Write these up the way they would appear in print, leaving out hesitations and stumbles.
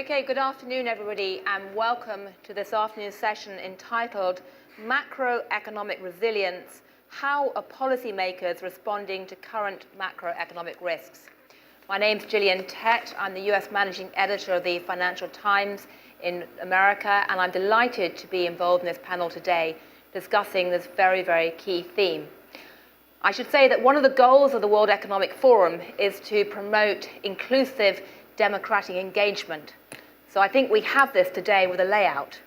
Okay, good afternoon, everybody, and welcome to this afternoon's session entitled Macroeconomic Resilience, How are Policymakers Responding to Current Macroeconomic Risks? My name's Gillian Tett. I'm the US Managing Editor of the Financial Times in America, and I'm delighted to be involved in this panel today discussing this very, very key theme. I should say that one of the goals of the World Economic Forum is to promote inclusive democratic engagement. So I think we have this today with a layout.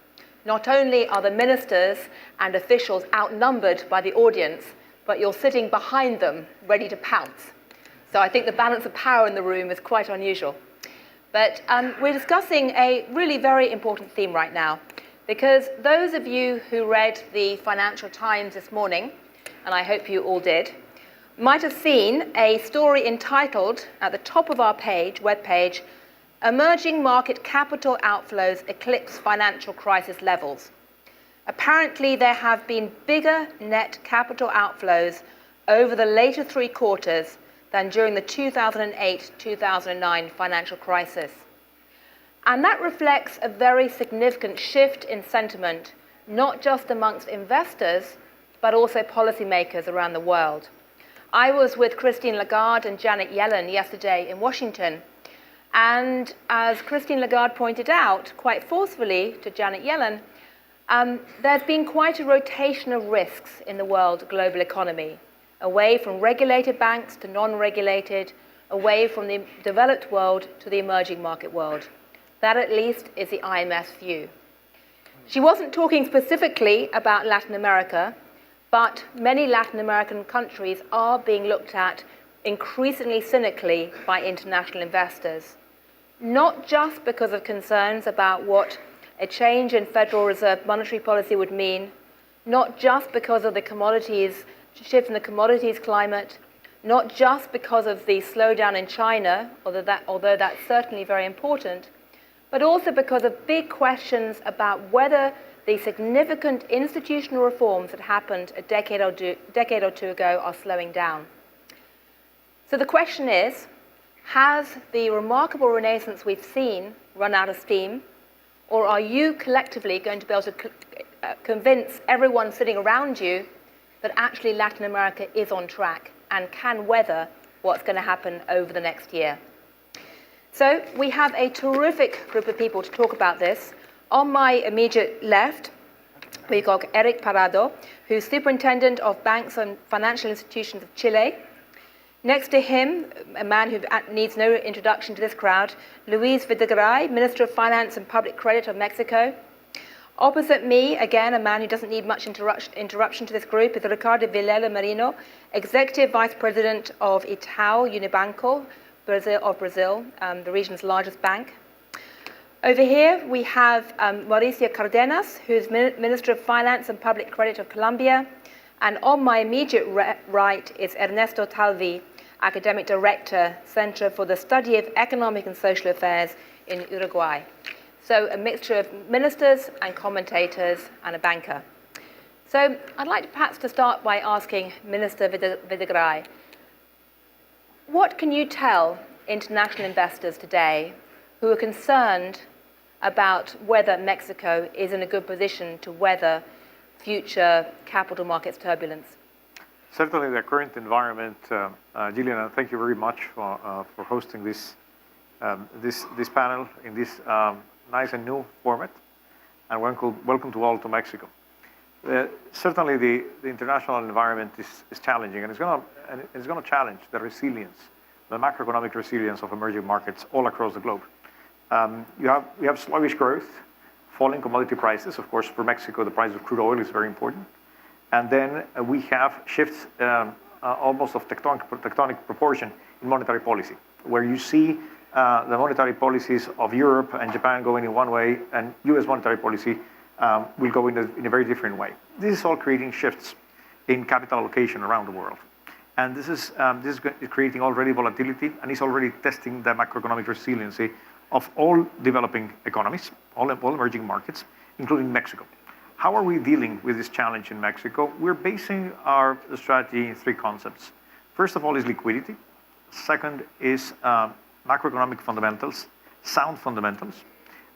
Not only are the ministers and officials outnumbered by the audience, but you're sitting behind them ready to pounce. So I think the balance of power in the room is quite unusual. But we're discussing a really very important theme right now, because those of you who read the Financial Times this morning, and I hope you all did, might have seen a story entitled, at the top of our webpage, Emerging Market Capital Outflows Eclipse Financial Crisis Levels. Apparently, there have been bigger net capital outflows over the later 3 quarters than during the 2008-2009 financial crisis. And that reflects a very significant shift in sentiment, not just amongst investors, but also policymakers around the world. I was with Christine Lagarde and Janet Yellen yesterday in Washington, and as Christine Lagarde pointed out quite forcefully to Janet Yellen, there's been quite a rotation of risks in the world global economy, away from regulated banks to non-regulated, away from the developed world to the emerging market world. That at least is the IMF's view. She wasn't talking specifically about Latin America, but many Latin American countries are being looked at increasingly cynically by international investors, not just because of concerns about what a change in Federal Reserve monetary policy would mean, not just because of the shift in the commodities climate, not just because of the slowdown in China, although that's certainly very important, but also because of big questions about whether the significant institutional reforms that happened a decade or two ago are slowing down. So the question is, has the remarkable renaissance we've seen run out of steam, or are you collectively going to be able to convince everyone sitting around you that actually Latin America is on track and can weather what's going to happen over the next year? So we have a terrific group of people to talk about this. On my immediate left, we've got Eric Parado, who's Superintendent of Banks and Financial Institutions of Chile. Next to him, a man who needs no introduction to this crowd, Luis Videgaray, Minister of Finance and Public Credit of Mexico. Opposite me, again, a man who doesn't need much interruption to this group, is Ricardo Vilela Marino, Executive Vice President of Itaú Unibanco, Brazil, the region's largest bank. Over here, we have Mauricio Cardenas, who is Minister of Finance and Public Credit of Colombia. And on my immediate right is Ernesto Talvi, Academic Director, Center for the Study of Economic and Social Affairs in Uruguay. So a mixture of ministers and commentators and a banker. So I'd like perhaps to start by asking Minister Videgaray, what can you tell international investors today who are concerned about whether Mexico is in a good position to weather future capital markets turbulence? Certainly the current environment, Gillian, thank you very much for hosting this panel in this nice and new format, and welcome to all to Mexico. Certainly the international environment is challenging, and it's going to challenge the resilience, the macroeconomic resilience of emerging markets all across the globe. We have sluggish growth, falling commodity prices. Of course, for Mexico, the price of crude oil is very important. And then we have shifts almost of tectonic proportion in monetary policy, where you see the monetary policies of Europe and Japan going in one way, and US monetary policy will go in a very different way. This is all creating shifts in capital allocation around the world. And this is creating already volatility, and it's already testing the macroeconomic resiliency of all developing economies, all emerging markets, including Mexico. How are we dealing with this challenge in Mexico? We're basing our strategy in 3 concepts. First of all is liquidity. Second is macroeconomic fundamentals, sound fundamentals.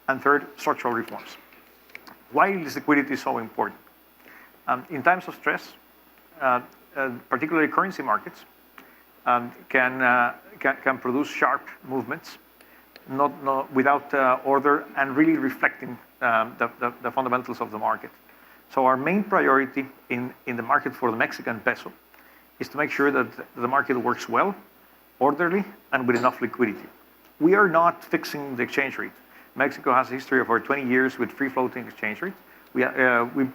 And third, structural reforms. Why is liquidity so important? In times of stress, particularly currency markets, can produce sharp movements, not without order and really reflecting the fundamentals of the market. So our main priority in the market for the Mexican peso is to make sure that the market works well, orderly, and with enough liquidity. We are not fixing the exchange rate. Mexico has a history of over 20 years with free-floating exchange rate. We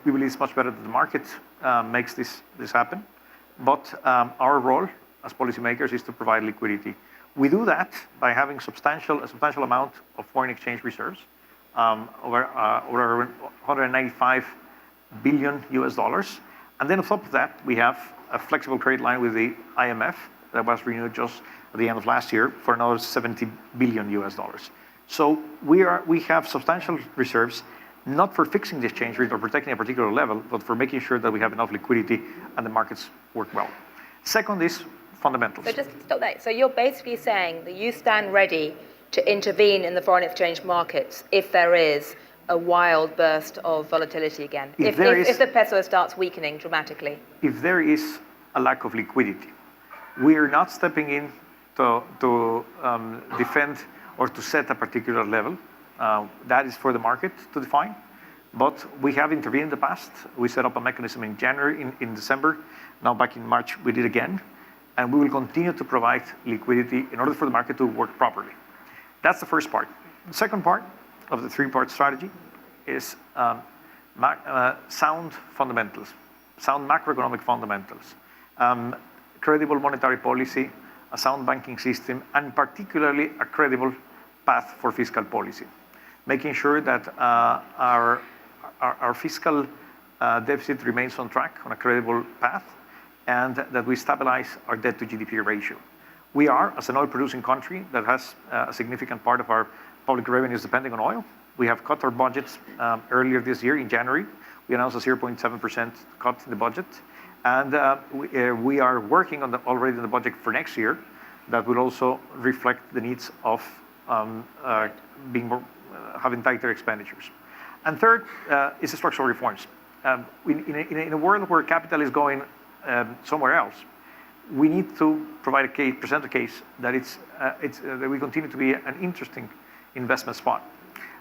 believe it's much better that the market makes this happen. But our role as policymakers is to provide liquidity. We do that by having a substantial amount of foreign exchange reserves, over 195 billion US dollars. And then on top of that, we have a flexible credit line with the IMF that was renewed just at the end of last year for another 70 billion US dollars. So we have substantial reserves, not for fixing the exchange rate or protecting a particular level, but for making sure that we have enough liquidity and the markets work well. Second is fundamentals. So just stop there. So you're basically saying that you stand ready to intervene in the foreign exchange markets if there is a wild burst of volatility again, if the peso starts weakening dramatically. If there is a lack of liquidity, we are not stepping in to defend or to set a particular level. That is for the market to define. But we have intervened in the past. We set up a mechanism in January, in December. Now back in March, we did again. And we will continue to provide liquidity in order for the market to work properly. That's the first part. The second part of the three-part strategy is sound fundamentals, sound macroeconomic fundamentals, credible monetary policy, a sound banking system, and particularly a credible path for fiscal policy, making sure that our fiscal deficit remains on track, on a credible path, and that we stabilize our debt to GDP ratio. We are, as an oil-producing country that has a significant part of our public revenues depending on oil, we have cut our budgets earlier this year in January. We announced a 0.7% cut in the budget. And we are working on already in the budget for next year that will also reflect the needs of having tighter expenditures. And third is the structural reforms. In a world where capital is going somewhere else, we need to present a case that that we continue to be an interesting investment spot.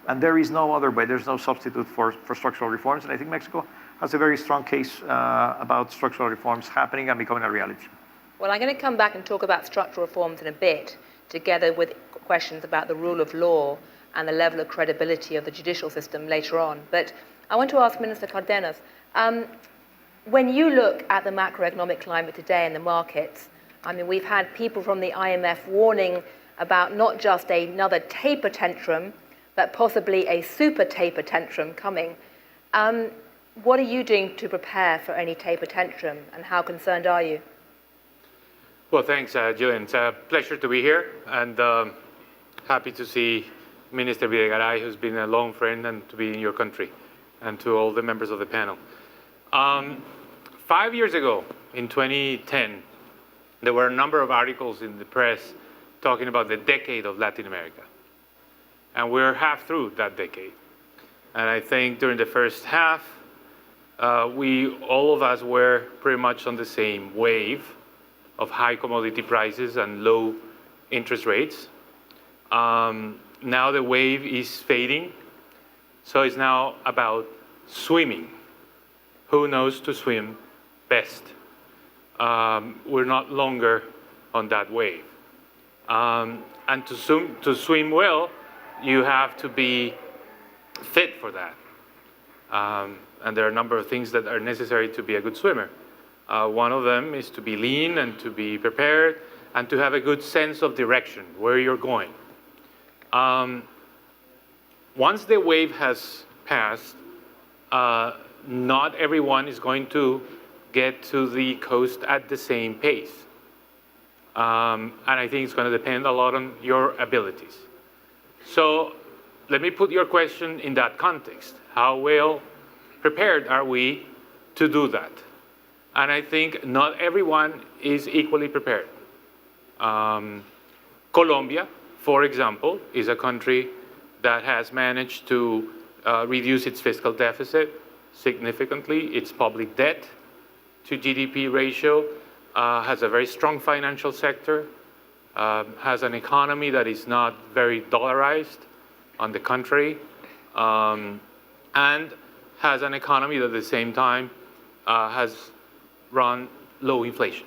And there is no other way, there's no substitute for structural reforms. And I think Mexico has a very strong case about structural reforms happening and becoming a reality. Well, I'm going to come back and talk about structural reforms in a bit, together with questions about the rule of law and the level of credibility of the judicial system later on. But I want to ask Minister Cardenas, when you look at the macroeconomic climate today in the markets, I mean, we've had people from the IMF warning about not just another taper tantrum, but possibly a super taper tantrum coming. What are you doing to prepare for any taper tantrum, and how concerned are you? Well, thanks, Jillian. It's a pleasure to be here, and happy to see Minister Videgaray, who's been a long friend, and to be in your country, and to all the members of the panel. 5 years ago, in 2010, there were a number of articles in the press talking about the decade of Latin America. And we're half through that decade. And I think during the first half, all of us were pretty much on the same wave of high commodity prices and low interest rates. Now the wave is fading, so it's now about swimming. Who knows to swim best? We're not longer on that wave. And to swim well, you have to be fit for that. And there are a number of things that are necessary to be a good swimmer. One of them is to be lean and to be prepared and to have a good sense of direction, where you're going. Once the wave has passed, not everyone is going to get to the coast at the same pace. And I think it's going to depend a lot on your abilities. So let me put your question in that context. How well prepared are we to do that? And I think not everyone is equally prepared. Colombia, for example, is a country that has managed to reduce its fiscal deficit significantly, its public debt to GDP ratio, has a very strong financial sector, has an economy that is not very dollarized, on the contrary, and has an economy that at the same time has run low inflation.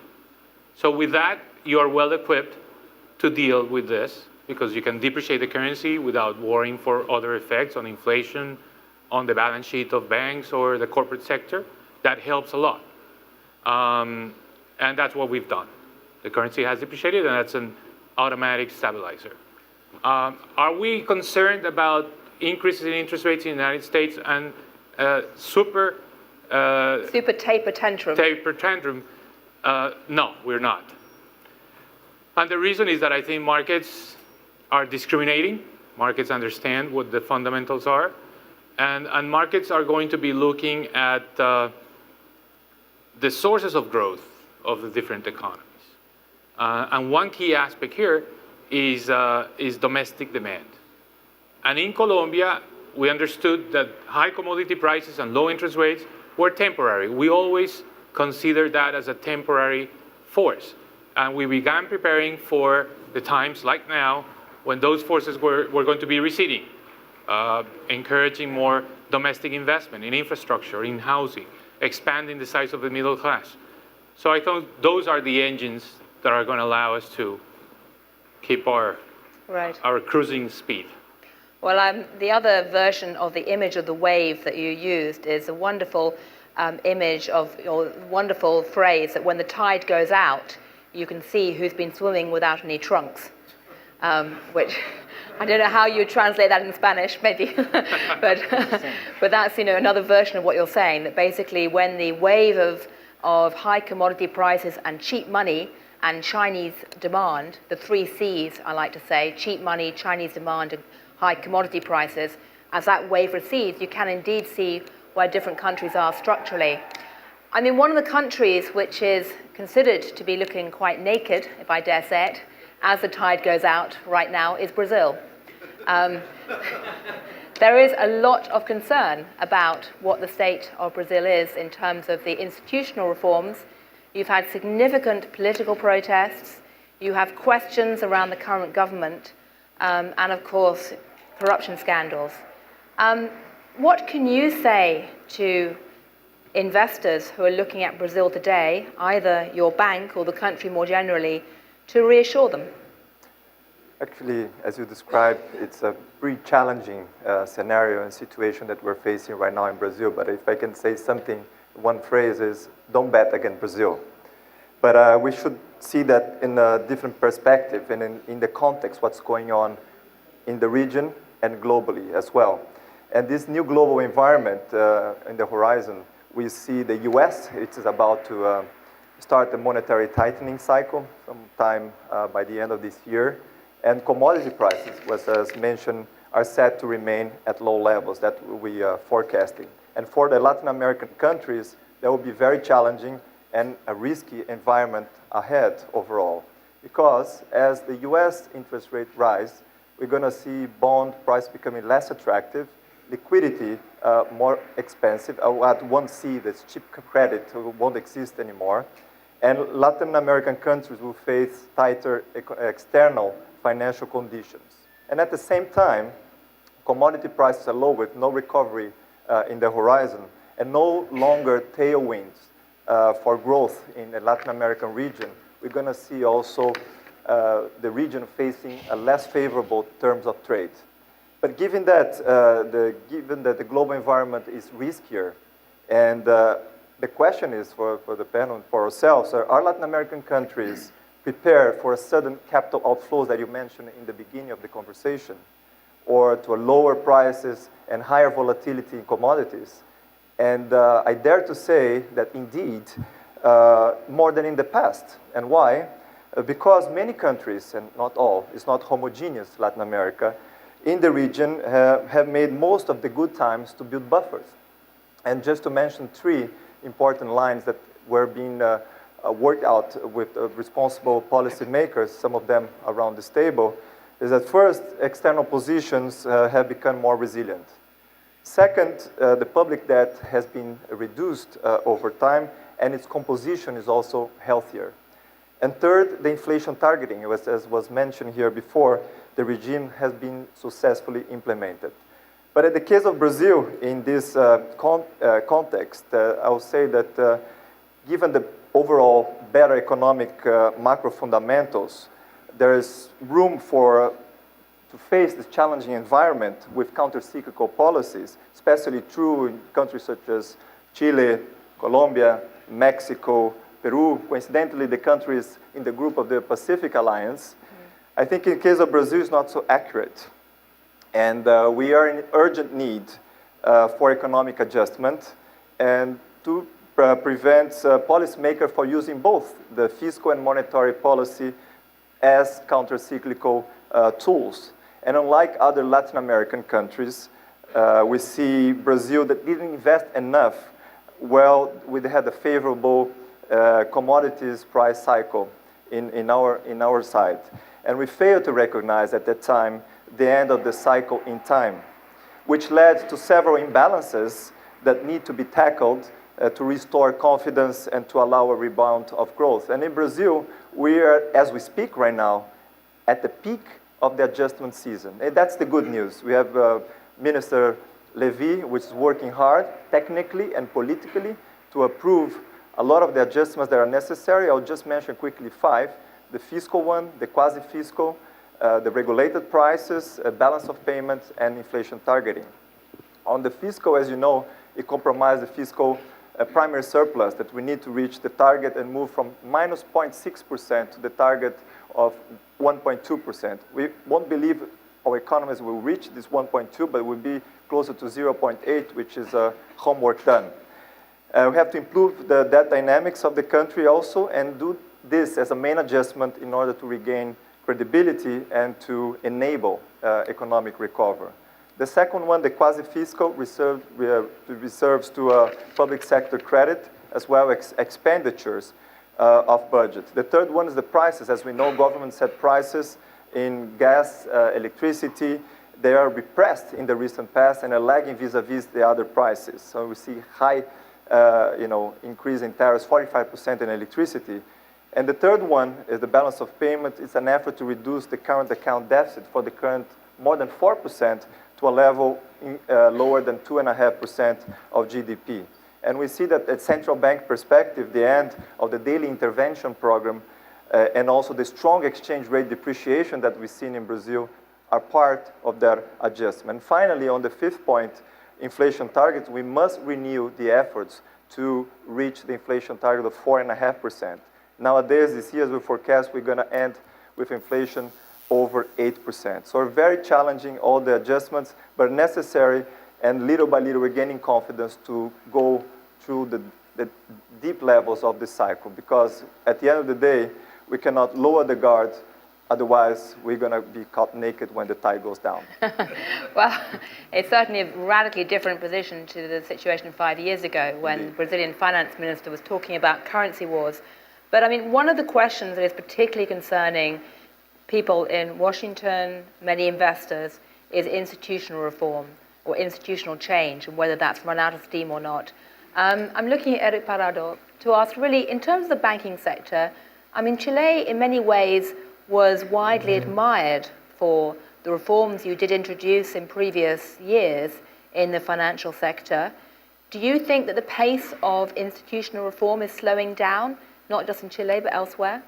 So with that, you are well equipped to deal with this because you can depreciate the currency without worrying for other effects on inflation, on the balance sheet of banks or the corporate sector. That helps a lot. And that's what we've done. The currency has depreciated, and that's an automatic stabilizer. Are we concerned about increases in interest rates in the United States and super taper tantrum? Taper tantrum? No, we're not. And the reason is that I think markets are discriminating. Markets understand what the fundamentals are. And markets are going to be looking at the sources of growth of the different economies. And one key aspect here is domestic demand. And in Colombia, we understood that high commodity prices and low interest rates were temporary. We always considered that as a temporary force. And we began preparing for the times like now when those forces were going to be receding, encouraging more domestic investment in infrastructure, in housing, expanding the size of the middle class. So I thought those are the engines that are going to allow us to keep our cruising speed. Well, the other version of the image of the wave that you used is a wonderful image of, or wonderful phrase that when the tide goes out, you can see who's been swimming without any trunks, which I don't know how you would translate that in Spanish, maybe, but that's another version of what you're saying, that basically when the wave of high commodity prices and cheap money and Chinese demand, the 3 C's I like to say, cheap money, Chinese demand, and high commodity prices, as that wave recedes, you can indeed see where different countries are structurally. I mean, one of the countries which is considered to be looking quite naked, if I dare say it, as the tide goes out right now is Brazil. There is a lot of concern about what the state of Brazil is in terms of the institutional reforms. You've had significant political protests. You have questions around the current government, and of course, corruption scandals. What can you say to investors who are looking at Brazil today, either your bank or the country more generally, to reassure them? Actually, as you described, it's a pretty challenging scenario and situation that we're facing right now in Brazil. But if I can say something, one phrase is, don't bet against Brazil. But we should see that in a different perspective and in the context, what's going on in the region and globally as well. And this new global environment in the horizon, we see the US, it is about to start a monetary tightening cycle sometime by the end of this year. And commodity prices, as mentioned, are set to remain at low levels that we are forecasting. And for the Latin American countries, that will be very challenging and a risky environment ahead overall. Because as the US interest rate rise, we're going to see bond price becoming less attractive, liquidity more expensive. At 1C, that's cheap credit won't exist anymore. And Latin American countries will face tighter external financial conditions. And at the same time, commodity prices are low with no recovery in the horizon and no longer tailwinds for growth in the Latin American region. We're going to see also the region facing a less favorable terms of trade. But given that the global environment is riskier, and the question is for the panel, for ourselves, are Latin American countries prepared for a sudden capital outflows that you mentioned in the beginning of the conversation, or to a lower prices and higher volatility in commodities? And I dare to say that indeed, more than in the past. And why? Because many countries, and not all, it's not homogeneous Latin America, in the region have made most of the good times to build buffers. And just to mention 3 important lines that were being worked out with responsible policymakers, some of them around this table, is that first, external positions have become more resilient. Second, the public debt has been reduced over time, and its composition is also healthier. And third, the inflation targeting, as was mentioned here before, the regime has been successfully implemented. But in the case of Brazil, in this context, I will say that given the overall better economic macro fundamentals, there is room to face this challenging environment with counter-cyclical policies, especially true in countries such as Chile, Colombia, Mexico, Peru, coincidentally the countries in the group of the Pacific Alliance. I think in the case of Brazil, it's not so accurate. And we are in urgent need for economic adjustment and to prevent policymakers from using both the fiscal and monetary policy as counter-cyclical tools. And unlike other Latin American countries, we see Brazil that didn't invest enough. Well, we had a favorable commodities price cycle in our side. And we failed to recognize at that time the end of the cycle in time, which led to several imbalances that need to be tackled to restore confidence and to allow a rebound of growth. And in Brazil, we are, as we speak right now, at the peak of the adjustment season. And that's the good news. We have Minister Levy, which is working hard, technically and politically, to approve a lot of the adjustments that are necessary. I'll just mention quickly 5. The fiscal one, the quasi-fiscal, the regulated prices, balance of payments, and inflation targeting. On the fiscal, as you know, it compromised the fiscal primary surplus that we need to reach the target and move from minus 0.6% to the target of 1.2%. We won't believe our economies will reach this 1.2, but will be closer to 0.8, which is homework done. We have to improve the debt dynamics of the country also and do this as a main adjustment in order to regain credibility and to enable economic recovery. The second one, the quasi-fiscal, reserves to public sector credit as well as expenditures of budget. The third one is the prices. As we know, government set prices in gas, electricity. They are repressed in the recent past and are lagging vis-a-vis the other prices. So we see high increase in tariffs, 45% in electricity. And the third one is the balance of payment. It's an effort to reduce the current account deficit for the current more than 4% to a level lower than 2.5% of GDP. And we see that at central bank perspective, the end of the daily intervention program and also the strong exchange rate depreciation that we've seen in Brazil are part of that adjustment. Finally, on the fifth point, inflation targets, we must renew the efforts to reach the inflation target of 4.5%. Nowadays, this year, as we forecast, we're going to end with inflation over 8%. So very challenging, all the adjustments, but necessary, and little by little, we're gaining confidence to go through the deep levels of this cycle, because at the end of the day, we cannot lower the guard, otherwise we're going to be caught naked when the tide goes down. Well, it's certainly a radically different position to the situation 5 years ago when the Brazilian finance minister was talking about currency wars. But I mean, one of the questions that is particularly concerning people in Washington, many investors, is institutional reform or institutional change, and whether that's run out of steam or not. I'm looking at Eric Parado to ask, really, in terms of the banking sector, I mean, Chile in many ways was widely admired for the reforms you did introduce in previous years in the financial sector. Do you think that the pace of institutional reform is slowing down, not just in Chile, but elsewhere?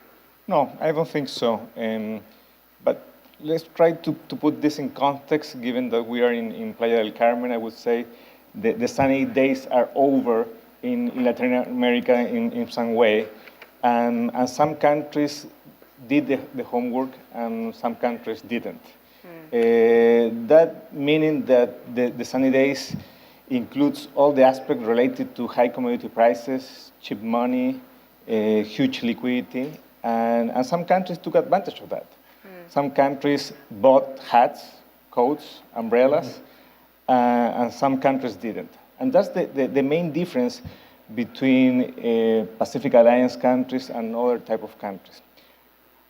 No, I don't think so. But let's try to put this in context, given that we are in Playa del Carmen. I would say the sunny days are over in Latin America in some way. And some countries did the homework and some countries didn't. That meaning that the sunny days includes all the aspects related to high commodity prices, cheap money, huge liquidity, and some countries took advantage of that. Some countries bought hats, coats, umbrellas, and some countries didn't. And that's the main difference between Pacific Alliance countries and other type of countries.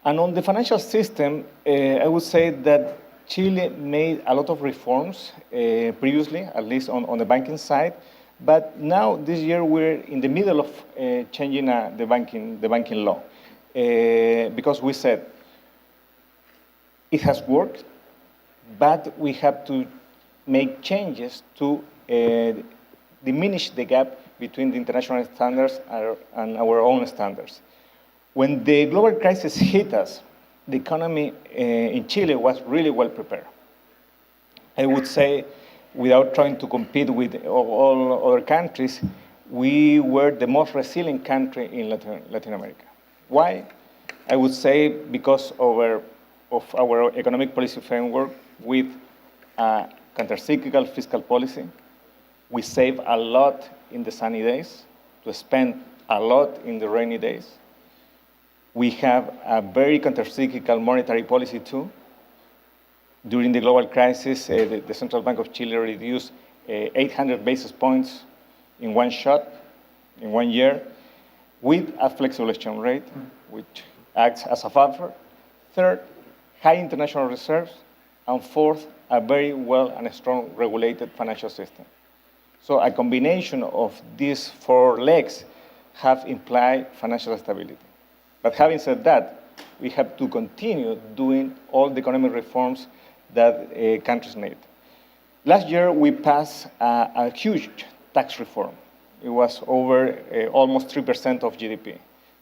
And on the financial system, I would say that Chile made a lot of reforms previously, at least on the banking side. But now, this year, we're in the middle of changing the banking law. Because we said it has worked, but we have to make changes to diminish the gap between the international standards and our own standards. When the global crisis hit us, the economy in Chile was really well prepared. I would say, without trying to compete with all other countries, we were the most resilient country in Latin America. Why? I would say because of our economic policy framework with a countercyclical fiscal policy. We save a lot in the sunny days to spend a lot in the rainy days. We have a very countercyclical monetary policy too. During the global crisis, the Central Bank of Chile reduced 800 basis points in one shot, in 1 year, with a flexible exchange rate, which acts as a buffer. Third, high international reserves. And fourth, a very well and strong regulated financial system. So a combination of these 4 legs have implied financial stability. But having said that, we have to continue doing all the economic reforms that countries need. Last year, we passed a huge tax reform. It was over almost 3% of GDP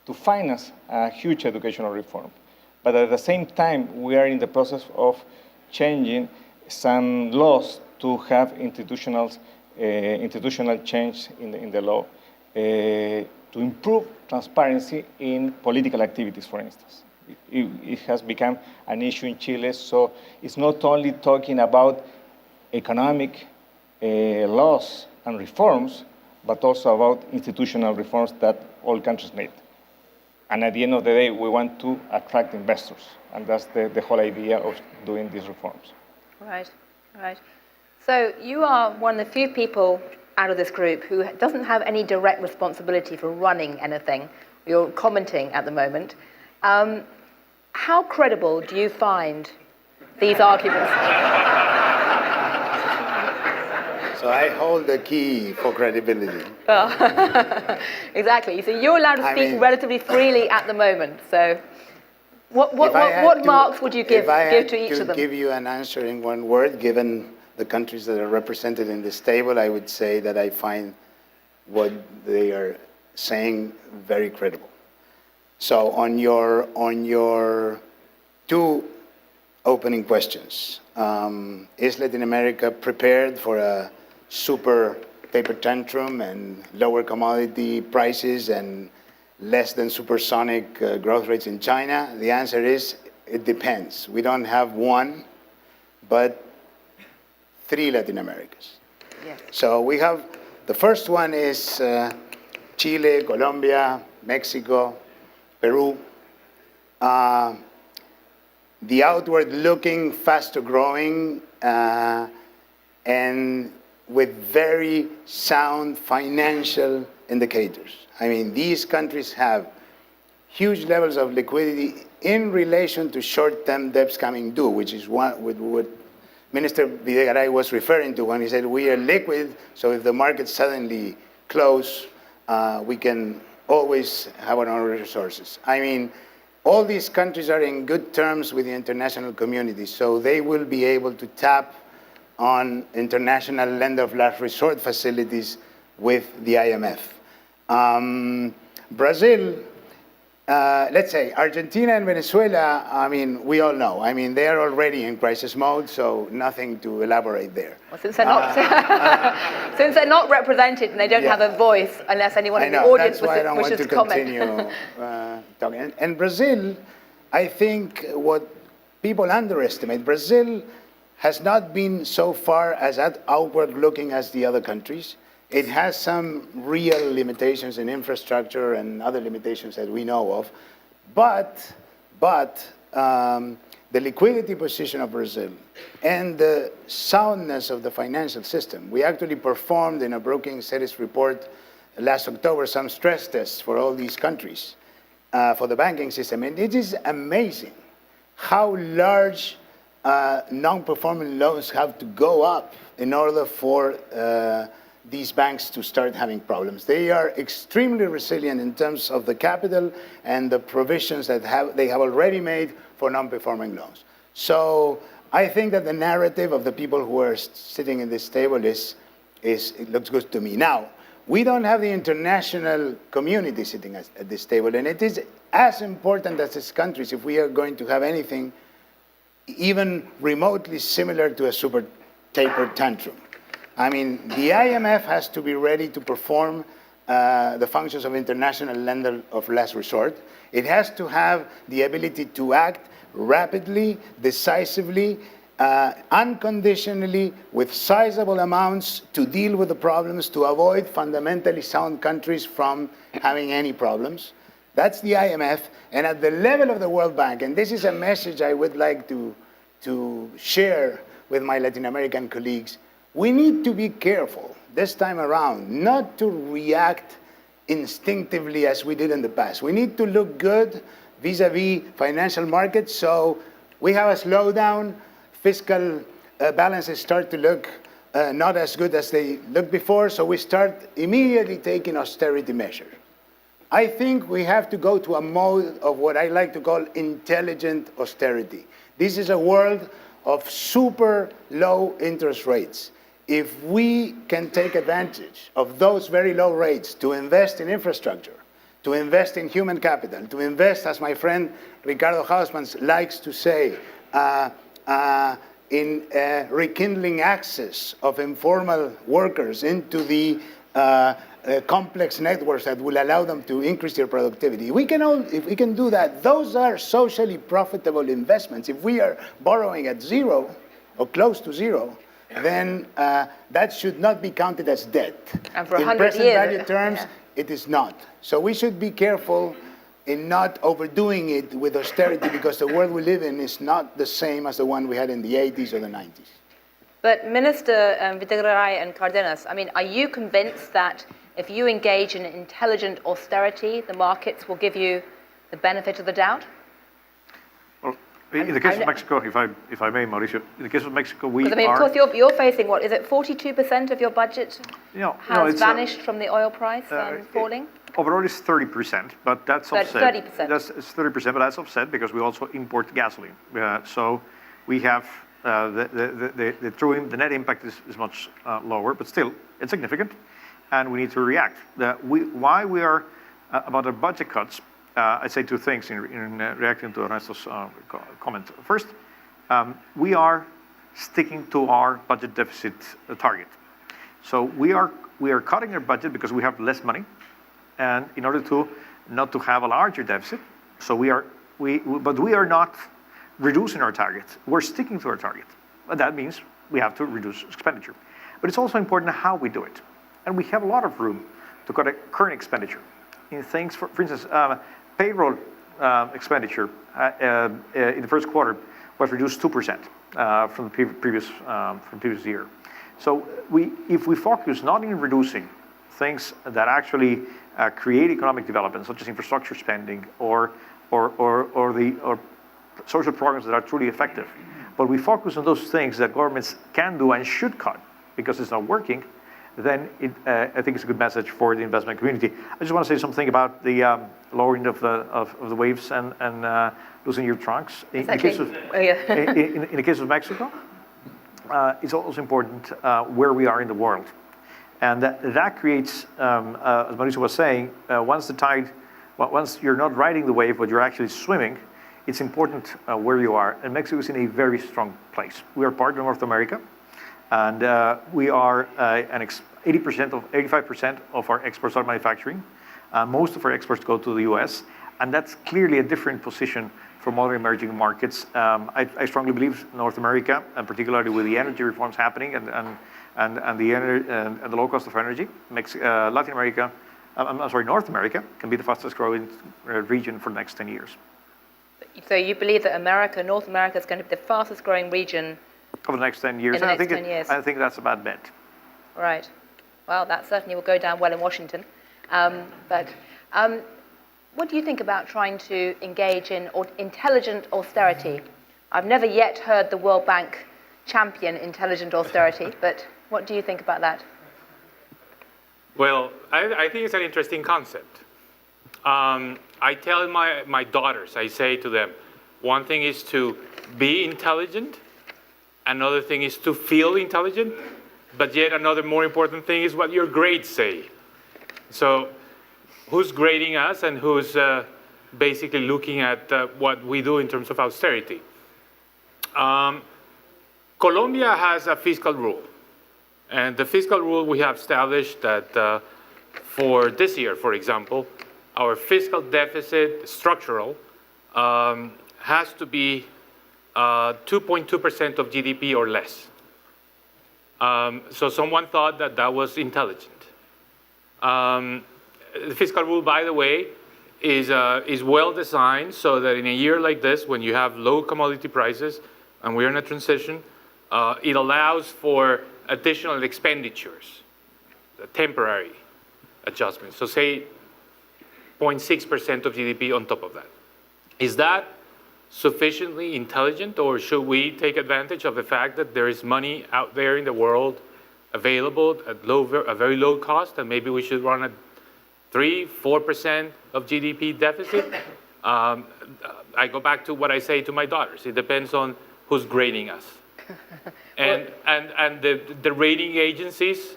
to finance a huge educational reform. But at the same time, we are in the process of changing some laws to have institutional change in the law to improve transparency in political activities, for instance. It has become an issue in Chile, so it's not only talking about economic laws and reforms, but also about institutional reforms that all countries need. And at the end of the day, we want to attract investors, and that's the whole idea of doing these reforms. Right, right. So you are one of the few people out of this group who doesn't have any direct responsibility for running anything. You're commenting at the moment. How credible do you find these arguments? So I hold the key for credibility. Exactly. So you're allowed to speak relatively freely at the moment. So what marks would you give to each of them? If I had to give you an answer in one word, given the countries that are represented in this table, I would say that I find what they are saying very credible. So on your 2 opening questions, is Latin America prepared for a super taper tantrum and lower commodity prices and less than supersonic growth rates in China? The answer is, it depends. We don't have one, but 3 Latin Americas. Yes. So we have, the first one is Chile, Colombia, Mexico, Peru. The outward-looking, faster-growing, and with very sound financial indicators. I mean, these countries have huge levels of liquidity in relation to short-term debts coming due, which is what Minister Videgaray was referring to when he said we are liquid, so if the markets suddenly close, we can always have our own resources. I mean, all these countries are in good terms with the international community, so they will be able to tap on international lender of last resort facilities with the IMF. Brazil, let's say Argentina and Venezuela, I mean, we all know. I mean, they are already in crisis mode, so nothing to elaborate there. Well, since they're not, since they're not represented and they don't have a voice, unless anyone in the audience wishes to comment. Continue talking. And Brazil, I think what people underestimate, Brazil has not been so far as outward looking as the other countries. It has some real limitations in infrastructure and other limitations that we know of, but the liquidity position of Brazil and the soundness of the financial system. We actually performed in a Brookings Series report last October some stress tests for all these countries. for the banking system. And it is amazing how large non-performing loans have to go up in order for these banks to start having problems. They are extremely resilient in terms of the capital and the provisions that they have already made for non-performing loans. So I think that the narrative of the people who are sitting in this table it looks good to me. Now, we don't have the international community sitting at this table, and it is as important as these countries if we are going to have anything even remotely similar to a super taper tantrum. I mean, the IMF has to be ready to perform the functions of international lender of last resort. It has to have the ability to act rapidly, decisively, unconditionally, with sizable amounts to deal with the problems, to avoid fundamentally sound countries from having any problems. That's the IMF. And at the level of the World Bank, and this is a message I would like to share with my Latin American colleagues, we need to be careful this time around not to react instinctively as we did in the past. We need to look good vis-a-vis financial markets, so we have a slowdown, fiscal balances start to look not as good as they looked before, so we start immediately taking austerity measures. I think we have to go to a mode of what I like to call intelligent austerity. This is a world of super low interest rates. If we can take advantage of those very low rates to invest in infrastructure, to invest in human capital, to invest, as my friend Ricardo Hausmann likes to say, in rekindling access of informal workers into the complex networks that will allow them to increase their productivity. If we can do that, those are socially profitable investments. If we are borrowing at zero or close to zero, then that should not be counted as debt. And for in 100 present years, value terms, it is not. So we should be careful in not overdoing it with austerity, because the world we live in is not the same as the one we had in the 80s or the 90s. But Minister Videgaray and Cardenas, I mean, are you convinced that if you engage in intelligent austerity, the markets will give you the benefit of the doubt? Well, in the case of Mexico, if I may, Mauricio, in the case of Mexico, we Because I mean, are... of course, you're facing, what, is it 42% of your budget has vanished from the oil price falling? Overall, it's 30%, but that's offset. 30%. It's 30%, but that's offset because we also import gasoline. So we have the net impact is much lower, but still, it's significant, and we need to react. Why we are about our budget cuts, I'd say two things in reacting to Ernesto's comment. First, we are sticking to our budget deficit target. So we are cutting our budget because we have less money, and in order to not to have a larger deficit. So but we are not reducing our target. We're sticking to our target. But that means we have to reduce expenditure. But it's also important how we do it. And we have a lot of room to cut current expenditure in things, for instance, payroll expenditure in the first quarter was reduced 2% from the previous year. So if we focus not in reducing things that actually create economic development, such as infrastructure spending or social programs that are truly effective, but we focus on those things that governments can do and should cut because it's not working, then I think it's a good message for the investment community. I just want to say something about the lowering of the waves and losing your trunks. In the case of Mexico, it's also important where we are in the world. And that creates, as Mauricio was saying, once you're not riding the wave, but you're actually swimming, it's important where you are. And Mexico is in a very strong place. We are part of North America, and we are 85% of our exports are manufacturing. Most of our exports go to the US, and that's clearly a different position from other emerging markets. I strongly believe North America, and particularly with the energy reforms happening and the low cost of energy, makes North America can be the fastest growing region for the next 10 years. So you believe that North America is going to be the fastest growing region over the next 10 years? I think that's a bad bet. Right. Well, that certainly will go down well in Washington. what do you think about trying to engage in intelligent austerity? I've never yet heard the World Bank champion intelligent austerity, but what do you think about that? Well, I think it's an interesting concept. I tell my daughters, I say to them, one thing is to be intelligent, another thing is to feel intelligent, but yet another more important thing is what your grades say. So who's grading us and who's basically looking at what we do in terms of austerity? Colombia has a fiscal rule. And the fiscal rule, we have established that for this year, for example, our fiscal deficit, structural, has to be 2.2% of GDP or less. So someone thought that that was intelligent. The fiscal rule, by the way, is well designed so that in a year like this, when you have low commodity prices and we're in a transition, it allows for additional expenditures, the temporary adjustments. So say 0.6% of GDP on top of that. Is that sufficiently intelligent, or should we take advantage of the fact that there is money out there in the world available at a very low cost, and maybe we should run a 3-4% of GDP deficit? I go back to what I say to my daughters. It depends on who's grading us. And the rating agencies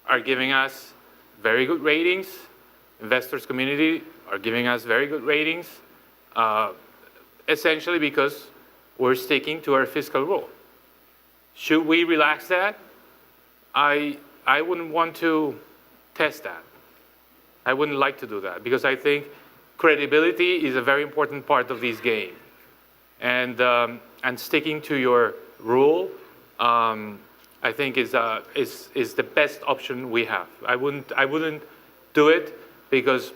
are giving us very good ratings. Investors community are giving us very good ratings, essentially because we're sticking to our fiscal rule. Should we relax that? I wouldn't want to test that. I wouldn't like to do that, because I think credibility is a very important part of this game. And sticking to your rule, I think is the best option we have. I wouldn't do it because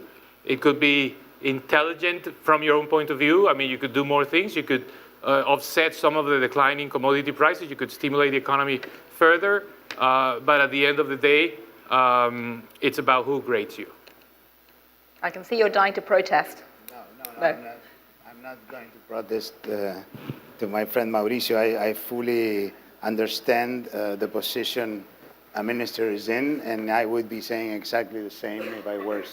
it could be intelligent from your own point of view. I mean, you could do more things. You could offset some of the declining commodity prices. You could stimulate the economy further. But at the end of the day, it's about who grades you. I can see you're dying to protest. No. I'm not going to protest to my friend Mauricio. I fully understand the position a minister is in, and I would be saying exactly the same if I were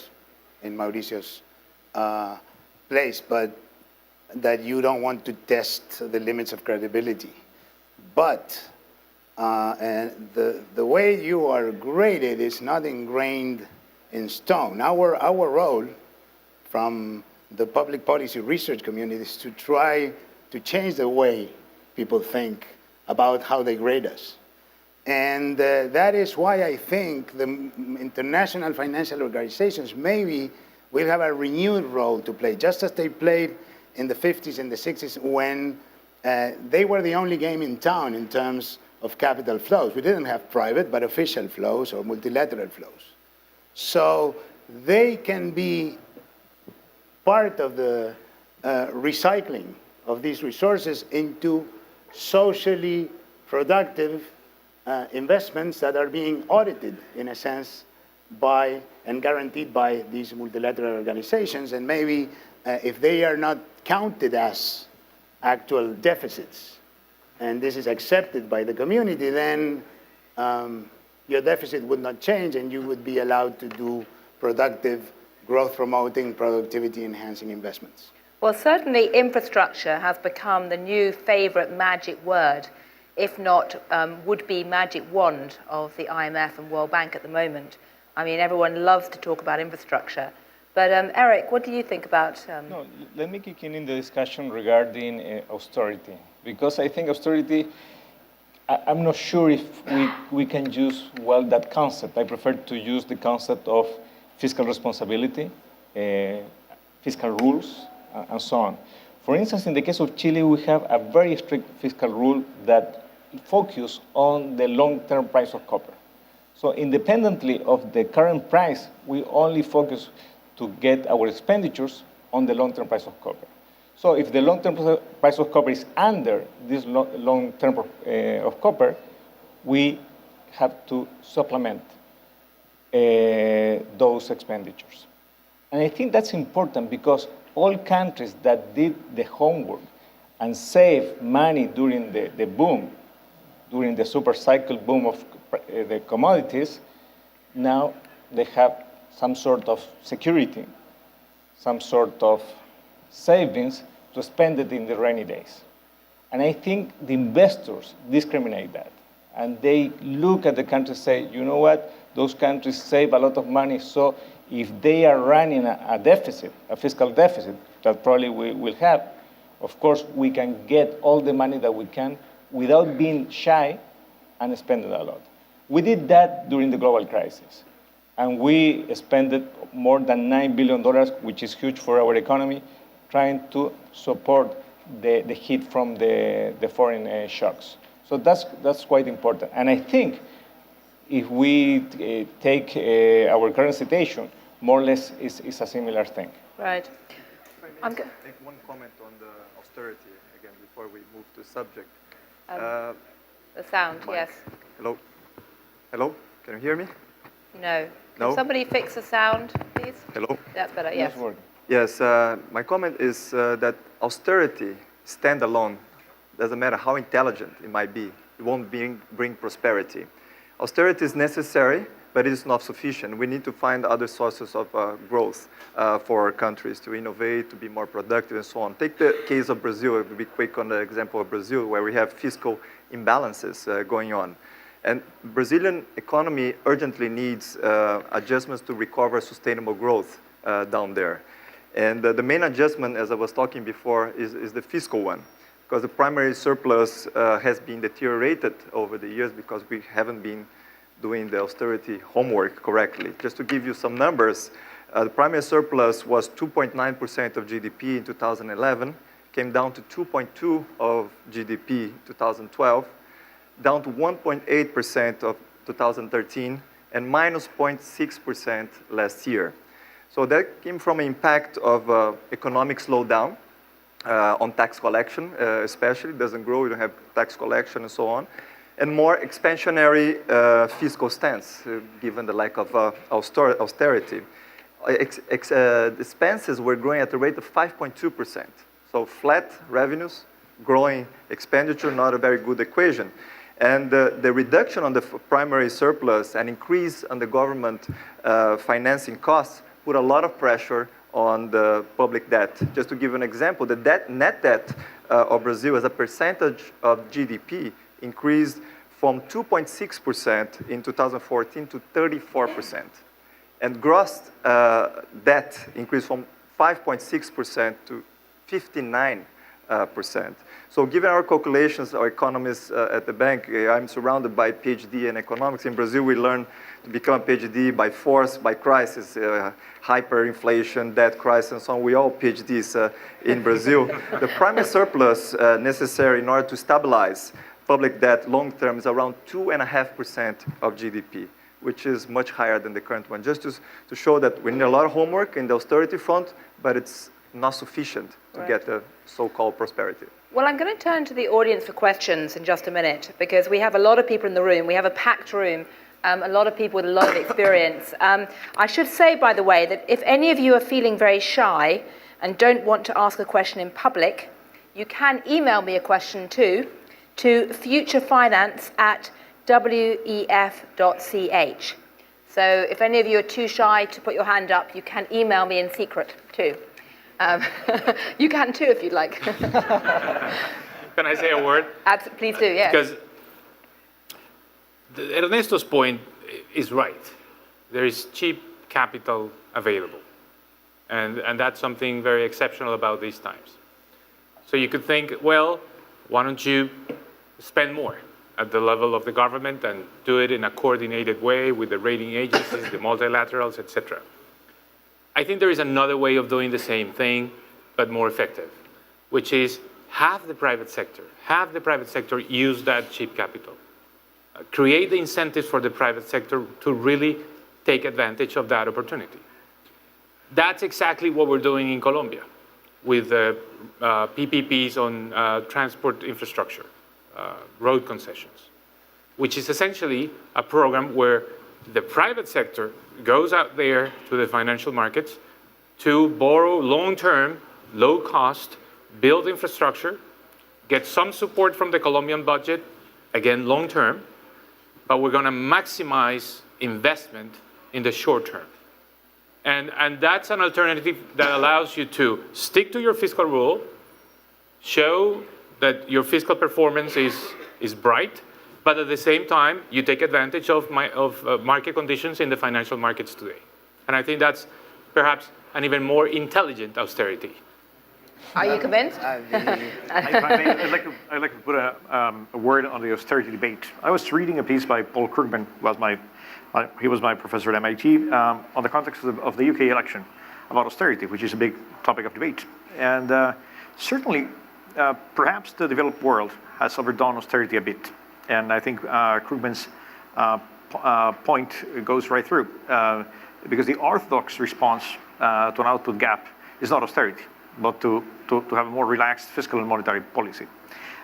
in Mauricio's place, but that you don't want to test the limits of credibility. But and the way you are graded is not ingrained in stone. Our role from the public policy research community is to try to change the way people think about how they grade us. And that is why I think the international financial organizations maybe will have a renewed role to play, just as they played in the 50s and the 60s when they were the only game in town in terms of capital flows. We didn't have private, but official flows or multilateral flows. So they can be part of the recycling of these resources into socially productive investments that are being audited, in a sense, by and guaranteed by these multilateral organizations. And maybe if they are not counted as actual deficits, and this is accepted by the community, then your deficit would not change and you would be allowed to do productive, growth-promoting, productivity-enhancing investments. Well, certainly infrastructure has become the new favorite magic word, if not would-be magic wand of the IMF and World Bank at the moment. I mean, everyone loves to talk about infrastructure. But Eric, what do you think about... No, let me kick in the discussion regarding austerity, because I think austerity, I'm not sure if we can use well that concept. I prefer to use the concept of fiscal responsibility, fiscal rules, and so on. For instance, in the case of Chile, we have a very strict fiscal rule that focuses on the long-term price of copper. So independently of the current price, we only focus to get our expenditures on the long-term price of copper. So if the long-term price of copper is under this long-term of copper, we have to supplement those expenditures. And I think that's important because all countries that did the homework and saved money during the boom, during the super cycle boom of the commodities, now they have some sort of security, some sort of savings to spend it in the rainy days. And I think the investors discriminate that. And they look at the countries and say, you know what, those countries save a lot of money, so if they are running a deficit, a fiscal deficit, that probably we will have, of course, we can get all the money that we can without being shy and spend it a lot. We did that during the global crisis. And we spent more than $9 billion, which is huge for our economy, trying to support the hit from the foreign shocks. So that's quite important. And I think if we take our current situation, more or less is a similar thing. Right. I'm going to make one comment on the austerity again before we move to the subject. The sound, yes. Hello? Hello? Can you hear me? No. No? Can somebody fix the sound, please? Hello? That's better, yes. Yes, my comment is that austerity, standalone, doesn't matter how intelligent it might be, it won't bring prosperity. Austerity is necessary, but it is not sufficient. We need to find other sources of growth for our countries to innovate, to be more productive, and so on. Take the case of Brazil. I'll be quick on the example of Brazil, where we have fiscal imbalances going on. And Brazilian economy urgently needs adjustments to recover sustainable growth down there. And the main adjustment, as I was talking before, is the fiscal one, because the primary surplus has been deteriorated over the years because we haven't been doing the austerity homework correctly. Just to give you some numbers, the primary surplus was 2.9% of GDP in 2011, came down to 2.2% of GDP in 2012, down to 1.8% of 2013, and minus 0.6% last year. So that came from an impact of economic slowdown on tax collection, especially. It doesn't grow, you don't have tax collection and so on. And more expansionary fiscal stance, given the lack of austerity. Expenses were growing at a rate of 5.2%. So flat revenues, growing expenditure, not a very good equation. And the reduction on the primary surplus and increase on the government financing costs put a lot of pressure on the public debt. Just to give an example, the net debt of Brazil as a percentage of GDP increased from 2.6% in 2014 to 34%. And gross debt increased from 5.6% to 59%. So given our calculations, our economists at the bank, I'm surrounded by PhD in economics. In Brazil, we learn to become a PhD by force, by crisis, hyperinflation, debt crisis, and so on. We all PhDs in Brazil. The primary surplus necessary in order to stabilize public debt long-term is around 2.5% of GDP, which is much higher than the current one. Just to show that we need a lot of homework in the austerity front, but it's not sufficient to get the so-called prosperity. Well, I'm going to turn to the audience for questions in just a minute, because we have a lot of people in the room. We have a packed room, a lot of people with a lot of experience. I should say, by the way, that if any of you are feeling very shy and don't want to ask a question in public, you can email me a question to futurefinance@wef.ch. So if any of you are too shy to put your hand up, you can email me in secret too. You can too if you'd like. Can I say a word? Please do, yes. Because Ernesto's point is right. There is cheap capital available. And that's something very exceptional about these times. So you could think, well, why don't you spend more at the level of the government and do it in a coordinated way with the rating agencies, the multilaterals, etc. I think there is another way of doing the same thing, but more effective, which is have the private sector use that cheap capital. Create the incentives for the private sector to really take advantage of that opportunity. That's exactly what we're doing in Colombia with the PPPs on transport infrastructure, road concessions, which is essentially a program where the private sector goes out there to the financial markets, to borrow long-term, low-cost, build infrastructure, get some support from the Colombian budget, again, long-term, but we're going to maximize investment in the short term. And that's an alternative that allows you to stick to your fiscal rule, show that your fiscal performance is bright, but at the same time, you take advantage of market conditions in the financial markets today. And I think that's perhaps an even more intelligent austerity. Are you convinced? I'd like to put a word on the austerity debate. I was reading a piece by Paul Krugman, he was my professor at MIT, on the context of the UK election about austerity, which is a big topic of debate. And certainly, perhaps the developed world has overdone austerity a bit. And I think Krugman's point goes right through, because the orthodox response to an output gap is not austerity, but to have a more relaxed fiscal and monetary policy.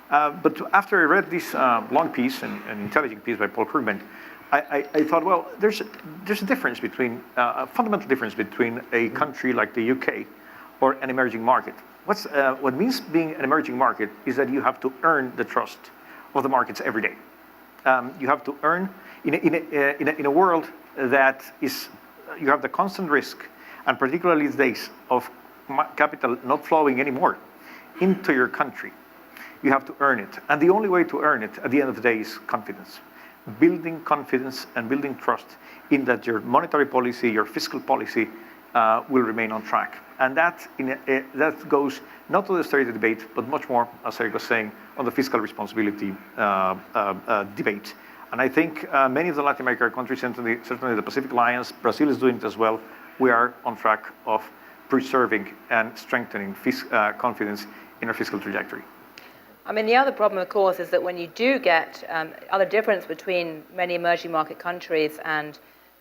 But after I read this long piece, an intelligent piece by Paul Krugman, I thought, well, there's a difference between, a fundamental difference between a country like the UK or an emerging market. What means being an emerging market is that you have to earn the trust of the markets every day. You have to earn, in a world that is, you have the constant risk, and particularly these days, of capital not flowing anymore into your country. You have to earn it. And the only way to earn it at the end of the day is confidence. Building confidence and building trust in that your monetary policy, your fiscal policy will remain on track. And that goes not to the austerity debate, but much more, as Eric was saying, on the fiscal responsibility debate. And I think many of the Latin American countries, certainly the Pacific Alliance, Brazil is doing it as well. We are on track of preserving and strengthening confidence in our fiscal trajectory. I mean, the other problem, of course, is that when you do get other difference between many emerging market countries and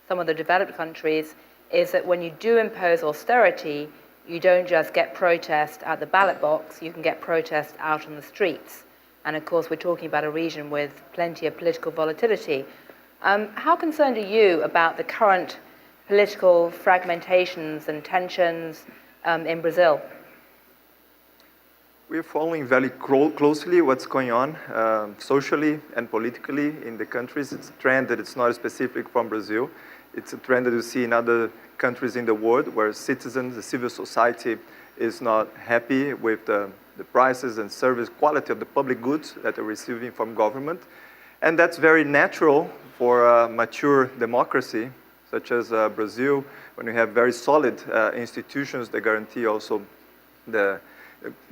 some of the developed countries is that when you do impose austerity, you don't just get protest at the ballot box, you can get protest out on the streets. And of course, we're talking about a region with plenty of political volatility. How concerned are you about the current political fragmentations and tensions in Brazil? We're following very closely what's going on socially and politically in the countries. It's a trend that it's not specific from Brazil. It's a trend that you see in other countries in the world where citizens, the civil society is not happy with the prices and service quality of the public goods that they're receiving from government. And that's very natural for a mature democracy, such as Brazil, when you have very solid institutions that guarantee also the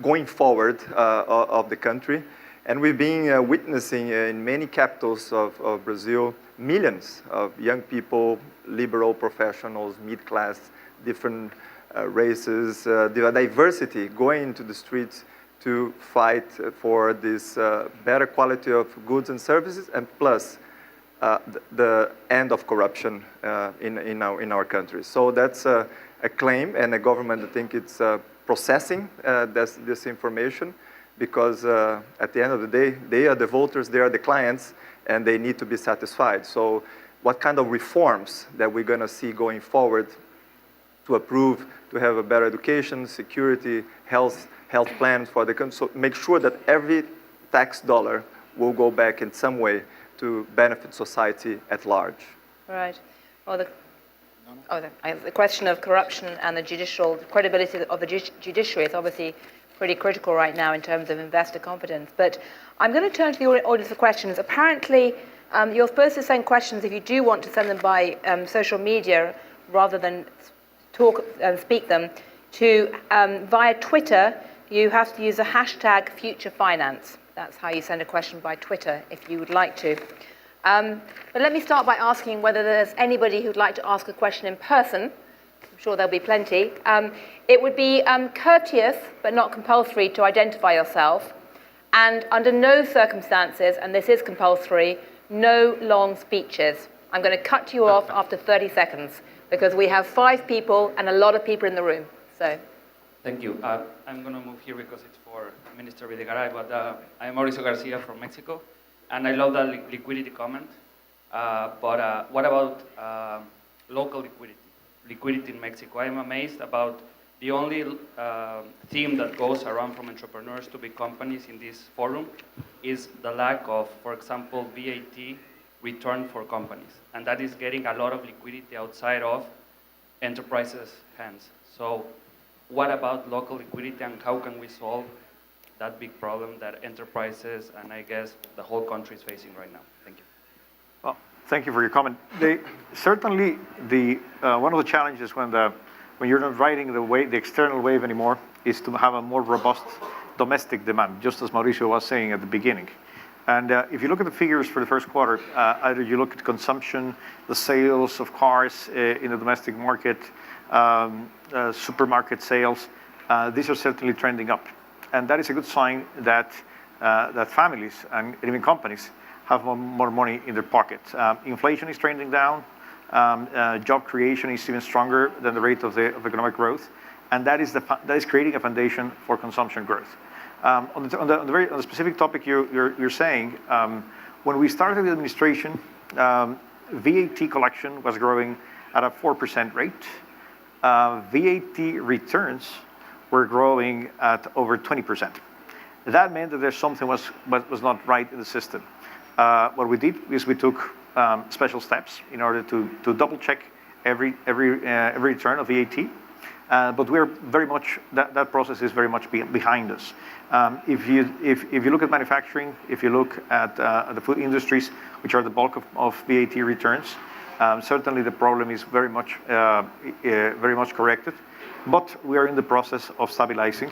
going forward of the country. And we've been witnessing in many capitals of Brazil, millions of young people, liberal professionals, mid-class, different races, the diversity going into the streets to fight for this better quality of goods and services, and plus the end of corruption in our country. So that's a claim, and the government, I think it's processing this information, because at the end of the day, they are the voters, they are the clients, and they need to be satisfied. So what kind of reforms that we're going to see going forward to approve, to have a better education, security, health plans for the country, so make sure that every tax dollar will go back in some way to benefit society at large. Right. Well, the question of corruption and the judicial credibility of the judiciary is obviously pretty critical right now in terms of investor confidence. But I'm going to turn to the audience for questions. Apparently, you're supposed to send questions, if you do want to send them by social media rather than talk and speak them, to via Twitter. You have to use the hashtag #FutureFinance. That's how you send a question by Twitter, if you would like to. But let me start by asking whether there's anybody who'd like to ask a question in person. I'm sure there'll be plenty. It would be courteous, but not compulsory, to identify yourself. And under no circumstances, and this is compulsory, no long speeches. I'm going to cut you off after 30 seconds, because we have 5 people and a lot of people in the room. So. Thank you. I'm going to move here because it's for Minister Videgaray, but I'm Mauricio Garcia from Mexico, and I love the liquidity comment. But what about local liquidity in Mexico? I'm amazed about the only theme that goes around from entrepreneurs to big companies in this forum is the lack of, for example, VAT return for companies. And that is getting a lot of liquidity outside of enterprises' hands. So what about local liquidity, and how can we solve that big problem that enterprises and I guess the whole country is facing right now? Thank you. Well, thank you for your comment. Certainly, one of the challenges when you're not riding the external wave anymore is to have a more robust domestic demand, just as Mauricio was saying at the beginning. And if you look at the figures for the first quarter, either you look at consumption, the sales of cars in the domestic market, supermarket sales, these are certainly trending up. And that is a good sign that families and even companies have more money in their pockets. Inflation is trending down. Job creation is even stronger than the rate of economic growth. And that is creating a foundation for consumption growth. On the specific topic you're saying, when we started the administration, VAT collection was growing at a 4% rate. VAT returns were growing at over 20%. That meant that there's something was not right in the system. What we did is we took special steps in order to double check every return of VAT. But we're very much, that process is very much behind us. If you look at manufacturing, if you look at the food industries, which are the bulk of VAT returns, certainly the problem is very much corrected. But we are in the process of stabilizing.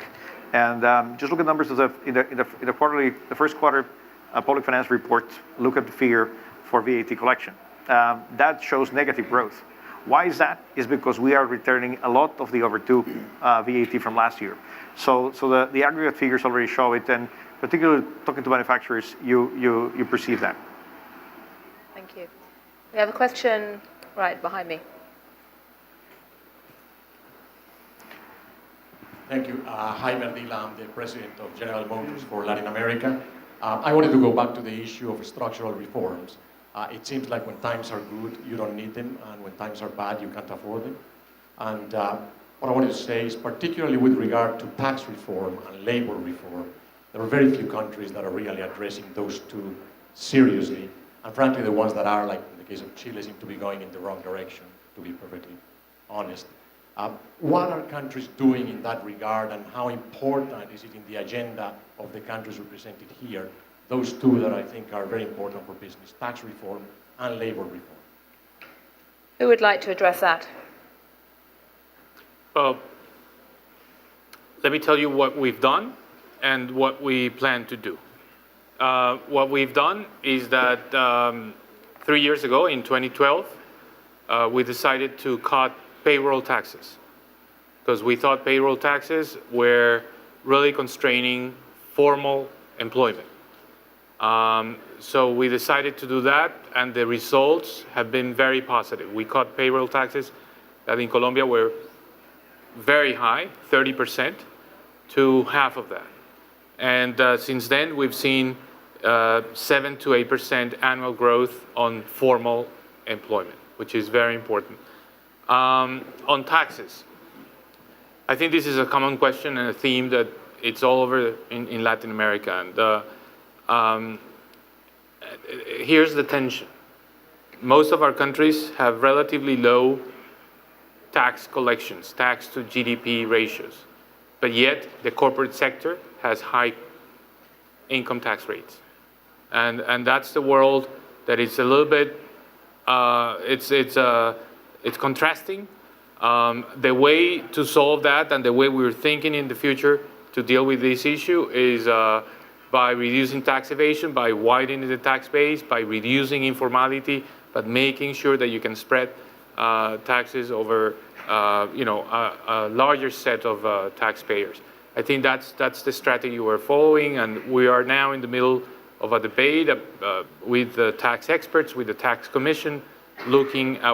And just look at numbers in the first quarter public finance report. Look at the figure for VAT collection. That shows negative growth. Why is that? Is because we are returning a lot of the overdue VAT from last year. So the aggregate figures already show it, and particularly talking to manufacturers, you perceive that. Thank you. We have a question right behind me. Thank you. Jaime Ardila, I'm the president of General Motors for Latin America. I wanted to go back to the issue of structural reforms. It seems like when times are good, you don't need them, and when times are bad, you can't afford them. And what I wanted to say is, particularly with regard to tax reform and labor reform, there are very few countries that are really addressing those two seriously. And frankly, the ones that are, like in the case of Chile, seem to be going in the wrong direction, to be perfectly honest. What are countries doing in that regard, and how important is it in the agenda of the countries represented here? Those two that I think are very important for business, tax reform and labor reform. Who would like to address that? Well, let me tell you what we've done and what we plan to do. What we've done is that 3 years ago, in 2012, we decided to cut payroll taxes because we thought payroll taxes were really constraining formal employment. So we decided to do that, and the results have been very positive. We cut payroll taxes that in Colombia were very high, 30%, to half of that. And since then, we've seen 7 to 8% annual growth on formal employment, which is very important. On taxes, I think this is a common question and a theme that it's all over in Latin America. And here's the tension. Most of our countries have relatively low tax collections, tax to GDP ratios, but yet the corporate sector has high income tax rates. And that's the world that is a little bit, it's contrasting. The way to solve that and the way we're thinking in the future to deal with this issue is by reducing tax evasion, by widening the tax base, by reducing informality, but making sure that you can spread taxes over a larger set of taxpayers. I think that's the strategy we're following, and we are now in the middle of a debate with the tax experts, with the tax commission, looking at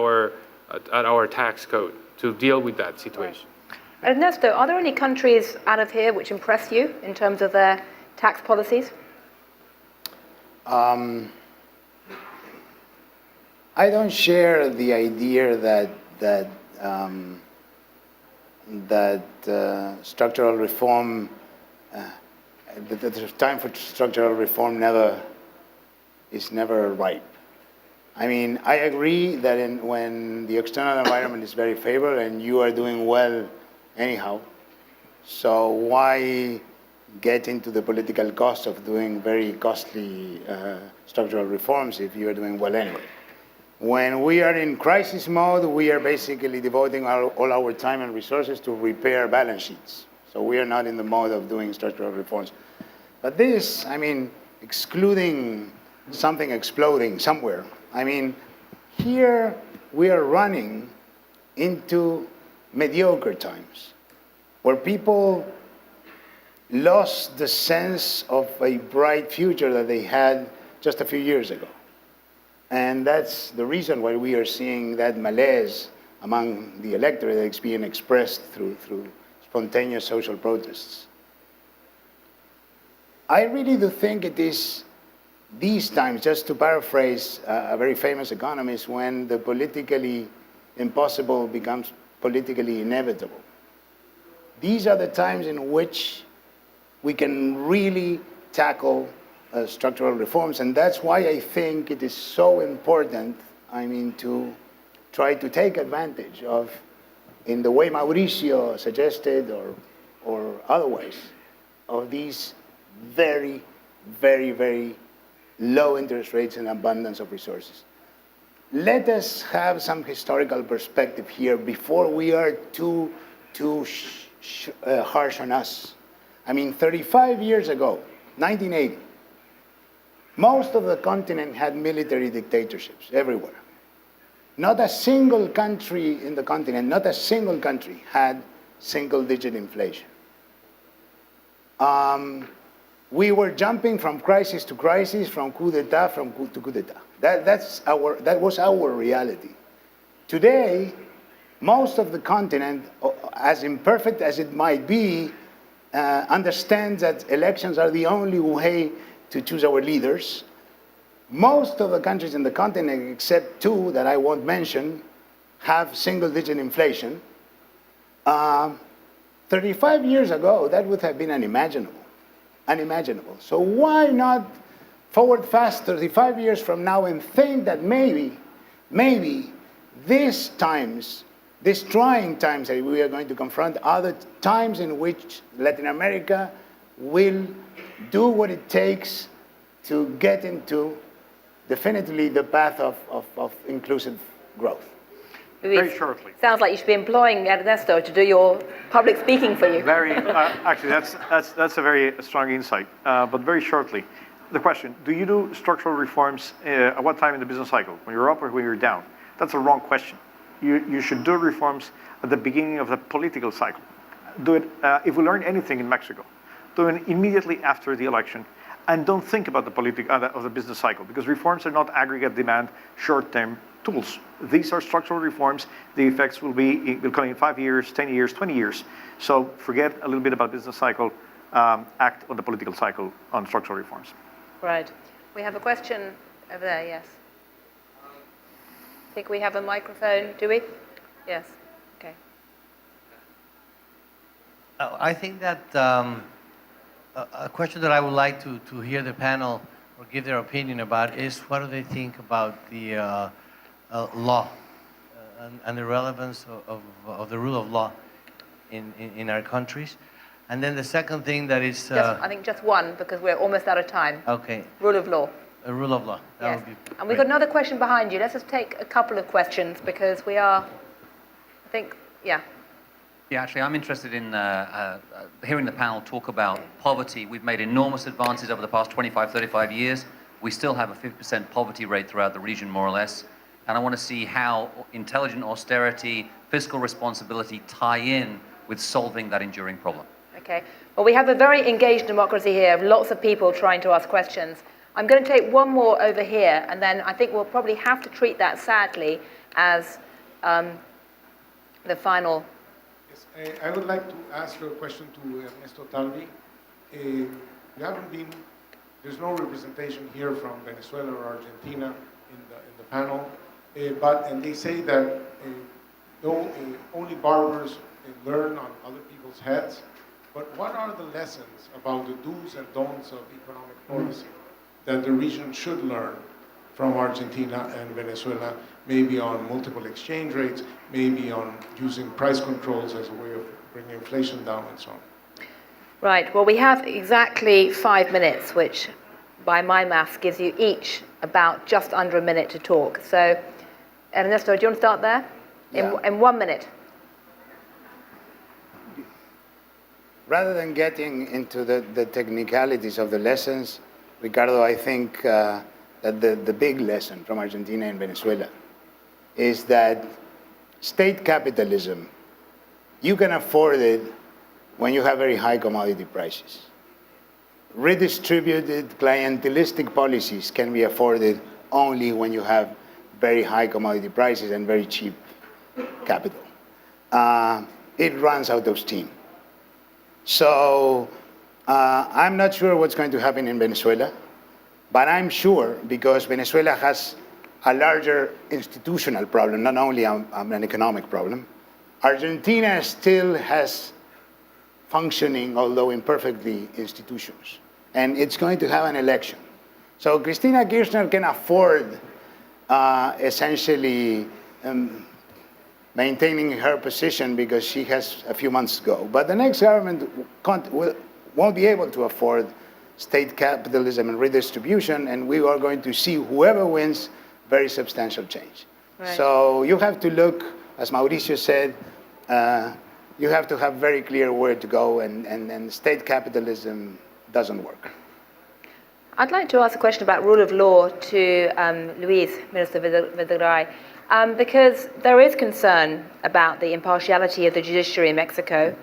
our tax code to deal with that situation. Right. Ernesto, are there any countries out of here which impress you in terms of their tax policies? I don't share the idea that that structural reform, the time for structural reform is never ripe. I mean, I agree that when the external environment is very favorable and you are doing well anyhow, so why get into the political cost of doing very costly structural reforms if you are doing well anyway? When we are in crisis mode, we are basically devoting all our time and resources to repair balance sheets. So we are not in the mode of doing structural reforms. But this, I mean, excluding something exploding somewhere, I mean, here we are running into mediocre times where people lost the sense of a bright future that they had just a few years ago. And that's the reason why we are seeing that malaise among the electorate that's being expressed through spontaneous social protests. I really do think it is these times, just to paraphrase a very famous economist, when the politically impossible becomes politically inevitable. These are the times in which we can really tackle structural reforms, and that's why I think it is so important, I mean, to try to take advantage of, in the way Mauricio suggested or otherwise, of these very, very, very low interest rates and abundance of resources. Let us have some historical perspective here before we are too harsh on us. I mean, 35 years ago, 1980, most of the continent had military dictatorships everywhere. Not a single country in the continent, not a single country had single-digit inflation. We were jumping from crisis to crisis, from coup d'etat, from coup to coup d'etat. That was our reality. Today, most of the continent, as imperfect as it might be, understands that elections are the only way to choose our leaders. Most of the countries in the continent, except two that I won't mention, have single-digit inflation. 35 years ago, that would have been unimaginable. So why not forward fast 35 years from now and think that maybe these times, these trying times that we are going to confront, are the times in which Latin America will do what it takes to get into definitely the path of inclusive growth. Very shortly. Sounds like you should be employing Ernesto to do your public speaking for you. Actually, that's a very strong insight. But very shortly, the question: do you do structural reforms at what time in the business cycle? When you're up or when you're down? That's a wrong question. You should do reforms at the beginning of the political cycle. Do it if we learn anything in Mexico. Do it immediately after the election, and don't think about the of the business cycle, because reforms are not aggregate demand, short-term tools. These are structural reforms. The effects will come in 5 years, 10 years, 20 years. So forget a little bit about business cycle, act on the political cycle on structural reforms. Right. We have a question over there, yes. I think we have a microphone, do we? Yes. Okay. I think that a question that I would like to hear the panel or give their opinion about is what do they think about the law and the relevance of the rule of law in our countries. And then the second thing that is... I think just one, because we're almost out of time. Okay. Rule of law. A rule of law. That yes. would be and we've got another question behind you. Let's just take a couple of questions, because we are, I think, yeah. Yeah, actually, I'm interested in hearing the panel talk about poverty. We've made enormous advances over the past 25, 35 years. We still have a 50% poverty rate throughout the region, more or less. And I want to see how intelligent austerity, fiscal responsibility tie in with solving that enduring problem. Okay. Well, we have a very engaged democracy here of lots of people trying to ask questions. I'm going to take one more over here, and then I think we'll probably have to treat that, sadly, as the final. Yes, I would like to ask a question to Ernesto Talvi. There's no representation here from Venezuela or Argentina in the panel, and they say that only barbers they learn on other people's heads. But what are the lessons about the do's and don'ts of economic policy that the region should learn from Argentina and Venezuela, maybe on multiple exchange rates, maybe on using price controls as a way of bringing inflation down and so on? Right, well, we have exactly 5 minutes, which by my maths gives you each about just under a minute to talk. So, Ernesto, do you want to start there? In 1 minute. Rather than getting into the technicalities of the lessons, Ricardo, I think that the big lesson from Argentina and Venezuela is that state capitalism, you can afford it when you have very high commodity prices. Redistributed clientelistic policies can be afforded only when you have very high commodity prices and very cheap capital. It runs out of steam. So I'm not sure what's going to happen in Venezuela, but I'm sure, because Venezuela has a larger institutional problem, not only an economic problem. Argentina still has functioning, although imperfectly, institutions. And it's going to have an election. So Cristina Kirchner can afford essentially maintaining her position because she has a few months to go. But the next government won't be able to afford state capitalism and redistribution, and we are going to see whoever wins very substantial change. Right. So you have to look, as Mauricio said, you have to have very clear where to go, and state capitalism doesn't work. I'd like to ask a question about rule of law to Luis, Minister Videgaray, because there is concern about the impartiality of the judiciary in Mexico.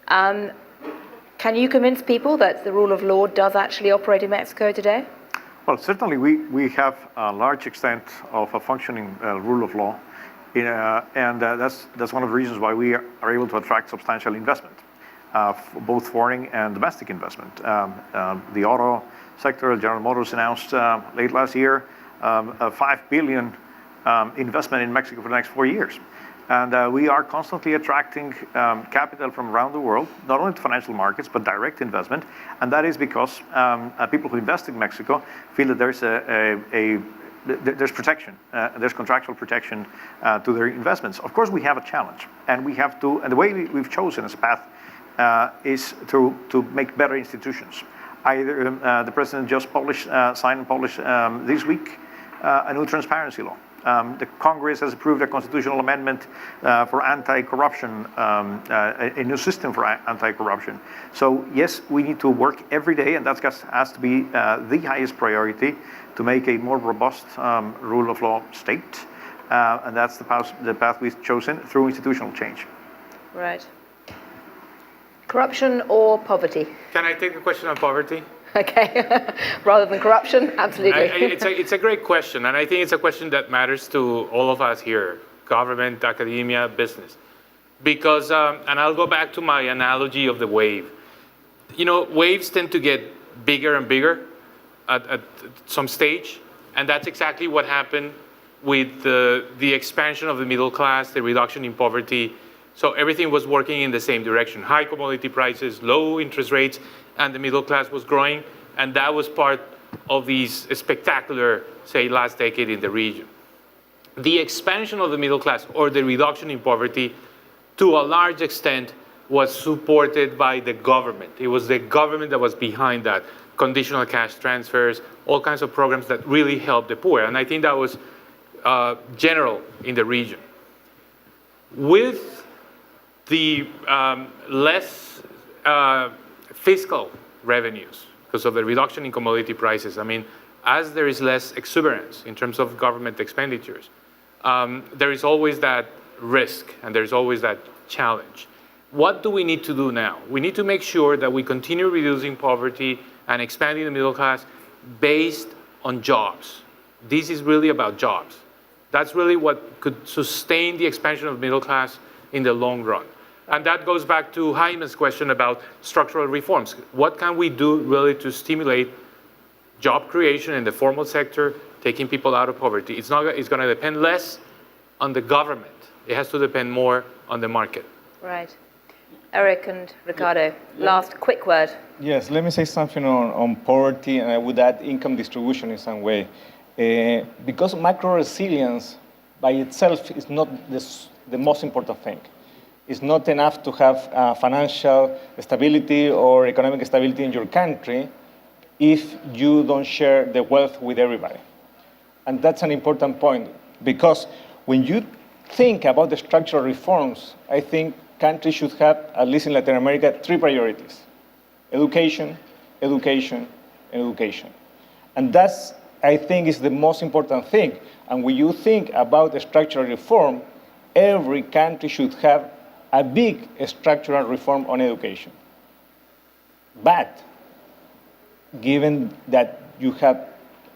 Can you convince people that the rule of law does actually operate in Mexico today? Well, certainly we have a large extent of a functioning rule of law. And that's one of the reasons why we are able to attract substantial investment, both foreign and domestic investment. The auto sector, General Motors announced late last year a $5 billion investment in Mexico for the next 4 years. And we are constantly attracting capital from around the world, not only to financial markets, but direct investment. And that is because people who invest in Mexico feel that there's protection, there's contractual protection to their investments. Of course, we have a challenge, and we have to, and the way we've chosen as a path is to make better institutions. Either the president just signed and published this week a new transparency law. The Congress has approved a constitutional amendment for anti-corruption, a new system for anti-corruption. So yes, we need to work every day, and that has to be the highest priority to make a more robust rule of law state. And that's the path we've chosen through institutional change. Right. Corruption or poverty? Can I take a question on poverty? Okay, rather than corruption, absolutely. It's a great question, and I think it's a question that matters to all of us here, government, academia, business. Because, and I'll go back to my analogy of the wave. You know, waves tend to get bigger and bigger at some stage, and that's exactly what happened with the expansion of the middle class, the reduction in poverty. So everything was working in the same direction. High commodity prices, low interest rates, and the middle class was growing. And that was part of these spectacular, say, last decade in the region. The expansion of the middle class, or the reduction in poverty, to a large extent was supported by the government. It was the government that was behind that. Conditional cash transfers, all kinds of programs that really helped the poor. And I think that was general in the region. With the less fiscal revenues because of the reduction in commodity prices, I mean, as there is less exuberance in terms of government expenditures, there is always that risk and there's always that challenge. What do we need to do now? We need to make sure that we continue reducing poverty and expanding the middle class based on jobs. This is really about jobs. That's really what could sustain the expansion of the middle class in the long run. And that goes back to Jaime's question about structural reforms. What can we do really to stimulate job creation in the formal sector, taking people out of poverty? It's going to depend less on the government. It has to depend more on the market. Right. Eric and Ricardo, last quick word. Yes, let me say something on poverty, and I would add income distribution in some way. Because macro resilience by itself is not the most important thing. It's not enough to have financial stability or economic stability in your country if you don't share the wealth with everybody. And that's an important point, because when you think about the structural reforms, I think countries should have, at least in Latin America, 3 priorities: education, education, and education. And that's, I think, is the most important thing. And when you think about the structural reform, every country should have a big structural reform on education. But given that you have,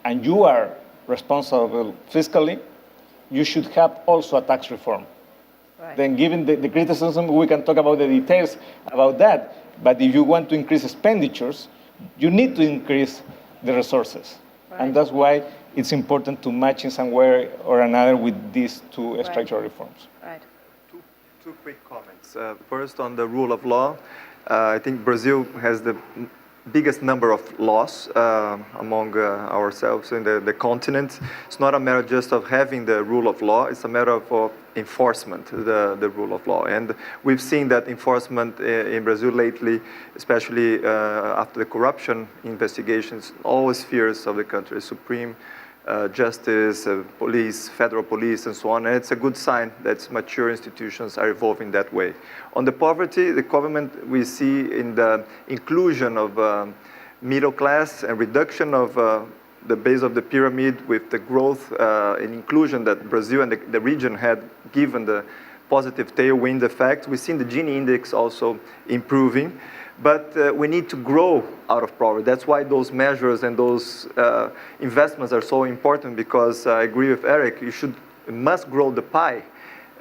and you are responsible fiscally, you should have also a tax reform. Right. Then given the criticism, we can talk about the details about that. But if you want to increase expenditures, you need to increase the resources. Right. And that's why it's important to match in some way or another with these 2 structural reforms. Right. Two quick comments. First, on the rule of law, I think Brazil has the biggest number of laws among ourselves in the continent. It's not a matter just of having the rule of law, it's a matter of enforcement, the rule of law. And we've seen that enforcement in Brazil lately, especially after the corruption investigations, all spheres of the country, Supreme justice, police, federal police, and so on. And it's a good sign that mature institutions are evolving that way. On the poverty, the government we see in the inclusion of middle class and reduction of the base of the pyramid with the growth and inclusion that Brazil and the region had given the positive tailwind effect. We've seen the Gini index also improving. But we need to grow out of poverty. That's why those measures and those investments are so important, because I agree with Eric, you must grow the pie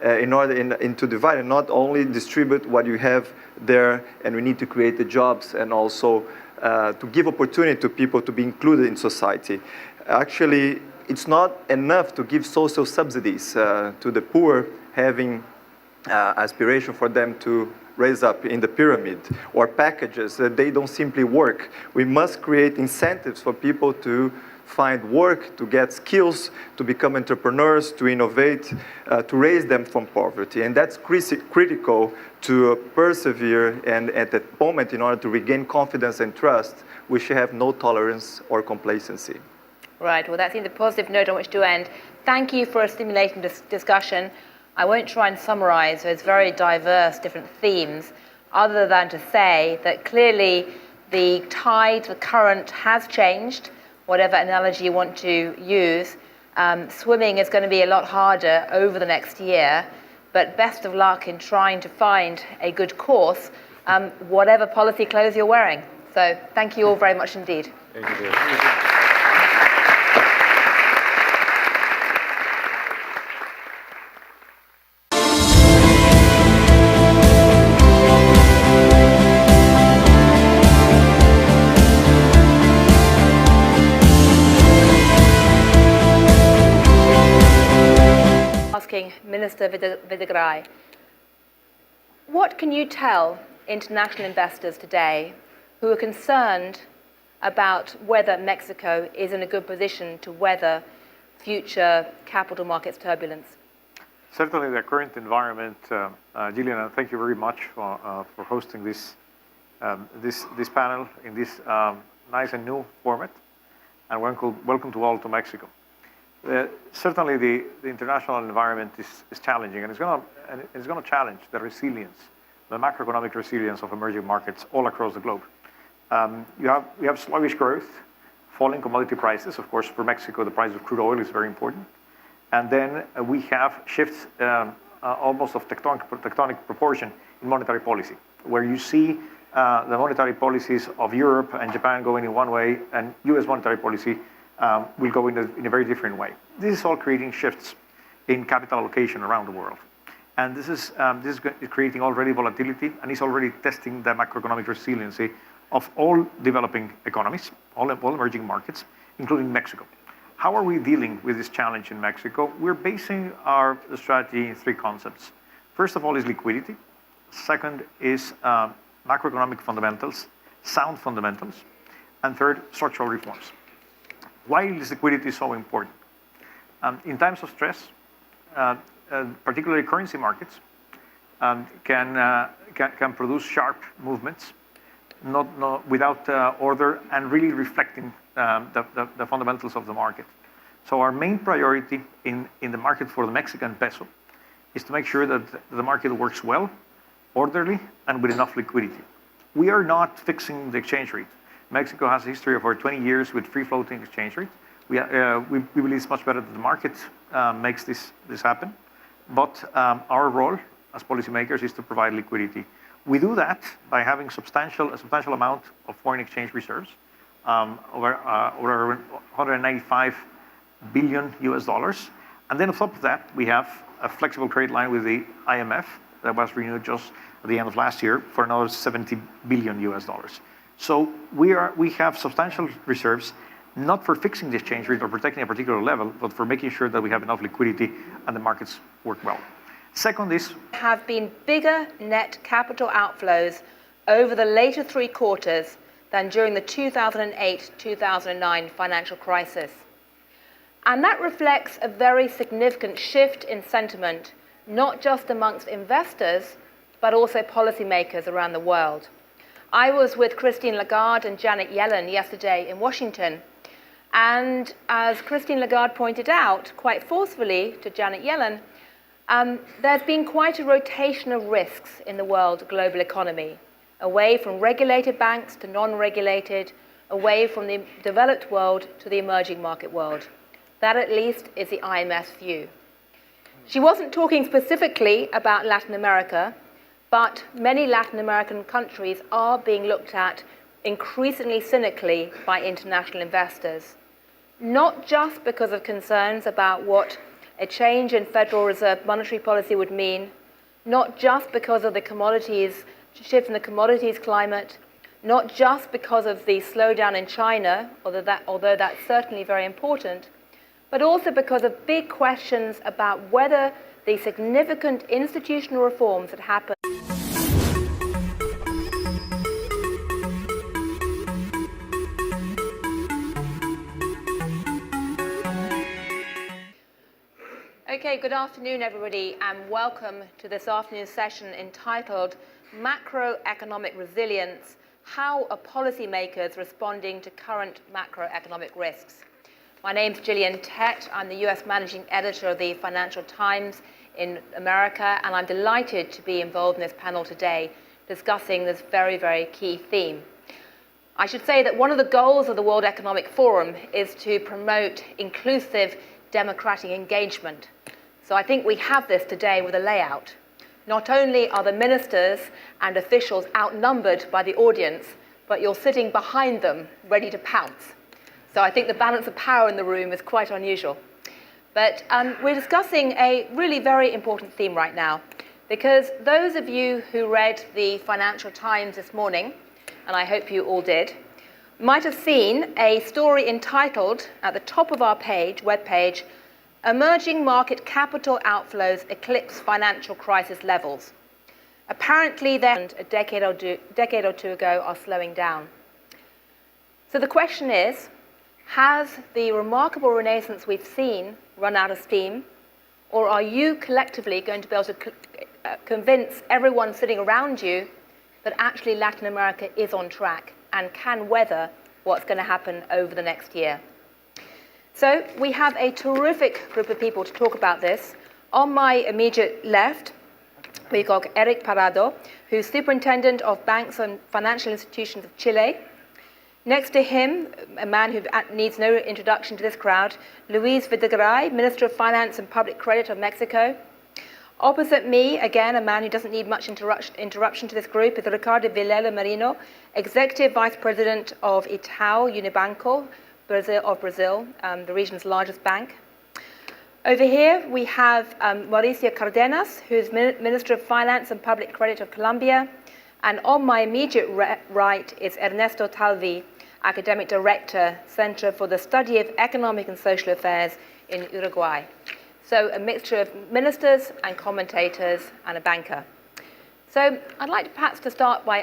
in order to divide and not only distribute what you have there, and we need to create the jobs and also to give opportunity to people to be included in society. Actually, it's not enough to give social subsidies to the poor, having aspiration for them to raise up in the pyramid, or packages that they don't simply work. We must create incentives for people to find work, to get skills, to become entrepreneurs, to innovate, to raise them from poverty. And that's critical to persevere, and at that moment, in order to regain confidence and trust, we should have no tolerance or complacency. Right, well, that seems a positive note on which to end. Thank you for a stimulating discussion. I won't try and summarize those very diverse different themes, other than to say that clearly the tide, the current has changed, whatever analogy you want to use. Swimming is going to be a lot harder over the next year, but best of luck in trying to find a good course, whatever policy clothes you're wearing. So thank you all very much indeed. Thank you. Asking Minister Videgaray, what can you tell international investors today who are concerned about whether Mexico is in a good position to weather future capital markets turbulence? Certainly the current environment, Gillian, thank you very much for hosting this panel in this nice and new format, and welcome to all to Mexico. Certainly the international environment is challenging, and it's going to challenge the resilience, the macroeconomic resilience of emerging markets all across the globe. We have sluggish growth, falling commodity prices. Of course, for Mexico, the price of crude oil is very important. And then we have shifts almost of tectonic proportion in monetary policy, where you see the monetary policies of Europe and Japan going in one way, and US monetary policy will go in a very different way. This is all creating shifts in capital allocation around the world. And this is creating already volatility, and is already testing the macroeconomic resiliency of all developing economies, all emerging markets, including Mexico. How are we dealing with this challenge in Mexico? We're basing our strategy in 3 concepts. First of all is liquidity. Second is macroeconomic fundamentals, sound fundamentals. And third, structural reforms. Why is liquidity so important? In times of stress, particularly currency markets, can produce sharp movements, not without order, and really reflecting the fundamentals of the market. So our main priority in the market for the Mexican peso is to make sure that the market works well, orderly, and with enough liquidity. We are not fixing the exchange rate. Mexico has a history of over 20 years with free-floating exchange rate. We believe it's much better that the market makes this happen. But our role as policymakers is to provide liquidity. We do that by having a substantial amount of foreign exchange reserves, over 195 billion US dollars. And then on top of that, we have a flexible credit line with the IMF that was renewed just at the end of last year for another 70 billion US dollars. So we have substantial reserves, not for fixing the exchange rate or protecting a particular level, but for making sure that we have enough liquidity and the markets work well. Second is... have been bigger net capital outflows over the later 3 quarters than during the 2008-2009 financial crisis. And that reflects a very significant shift in sentiment, not just amongst investors, but also policymakers around the world. I was with Christine Lagarde and Janet Yellen yesterday in Washington. And as Christine Lagarde pointed out, quite forcefully to Janet Yellen, there's been quite a rotation of risks in the world global economy, away from regulated banks to non-regulated, away from the developed world to the emerging market world. That, at least, is the IMF's view. She wasn't talking specifically about Latin America, but many Latin American countries are being looked at increasingly cynically by international investors, not just because of concerns about what a change in Federal Reserve monetary policy would mean, not just because of the commodities, shift in the commodities climate, not just because of the slowdown in China, although that's certainly very important, but also because of big questions about whether the significant institutional reforms that happen. Okay, good afternoon, everybody, and welcome to this afternoon's session entitled Macroeconomic Resilience, How are Policymakers Responding to Current Macroeconomic Risks? My name's Gillian Tett. I'm the US Managing Editor of the Financial Times in America, and I'm delighted to be involved in this panel today discussing this very, very key theme. I should say that one of the goals of the World Economic Forum is to promote inclusive democratic engagement. So I think we have this today with a layout. Not only are the ministers and officials outnumbered by the audience, but you're sitting behind them ready to pounce. So I think the balance of power in the room is quite unusual. But we're discussing a really very important theme right now, because those of you who read the Financial Times this morning, and I hope you all did, might have seen a story entitled, at the top of our webpage, Emerging Market Capital Outflows Eclipse Financial Crisis Levels. Apparently, a decade or two ago, are slowing down. So the question is, has the remarkable renaissance we've seen run out of steam, or are you collectively going to be able to convince everyone sitting around you that actually Latin America is on track and can weather what's going to happen over the next year? So we have a terrific group of people to talk about this. On my immediate left, we've got Eric Parado, who's Superintendent of Banks and Financial Institutions of Chile. Next to him, a man who needs no introduction to this crowd, Luis Videgaray, Minister of Finance and Public Credit of Mexico. Opposite me, again, a man who doesn't need much interruption to this group, is Ricardo Vilela Marino, Executive Vice President of Itaú Unibanco, Brazil, the region's largest bank. Over here, we have Mauricio Cardenas, who is Minister of Finance and Public Credit of Colombia. And on my immediate right is Ernesto Talvi, Academic Director, Center for the Study of Economic and Social Affairs in Uruguay. So a mixture of ministers and commentators and a banker. So I'd like to perhaps to start by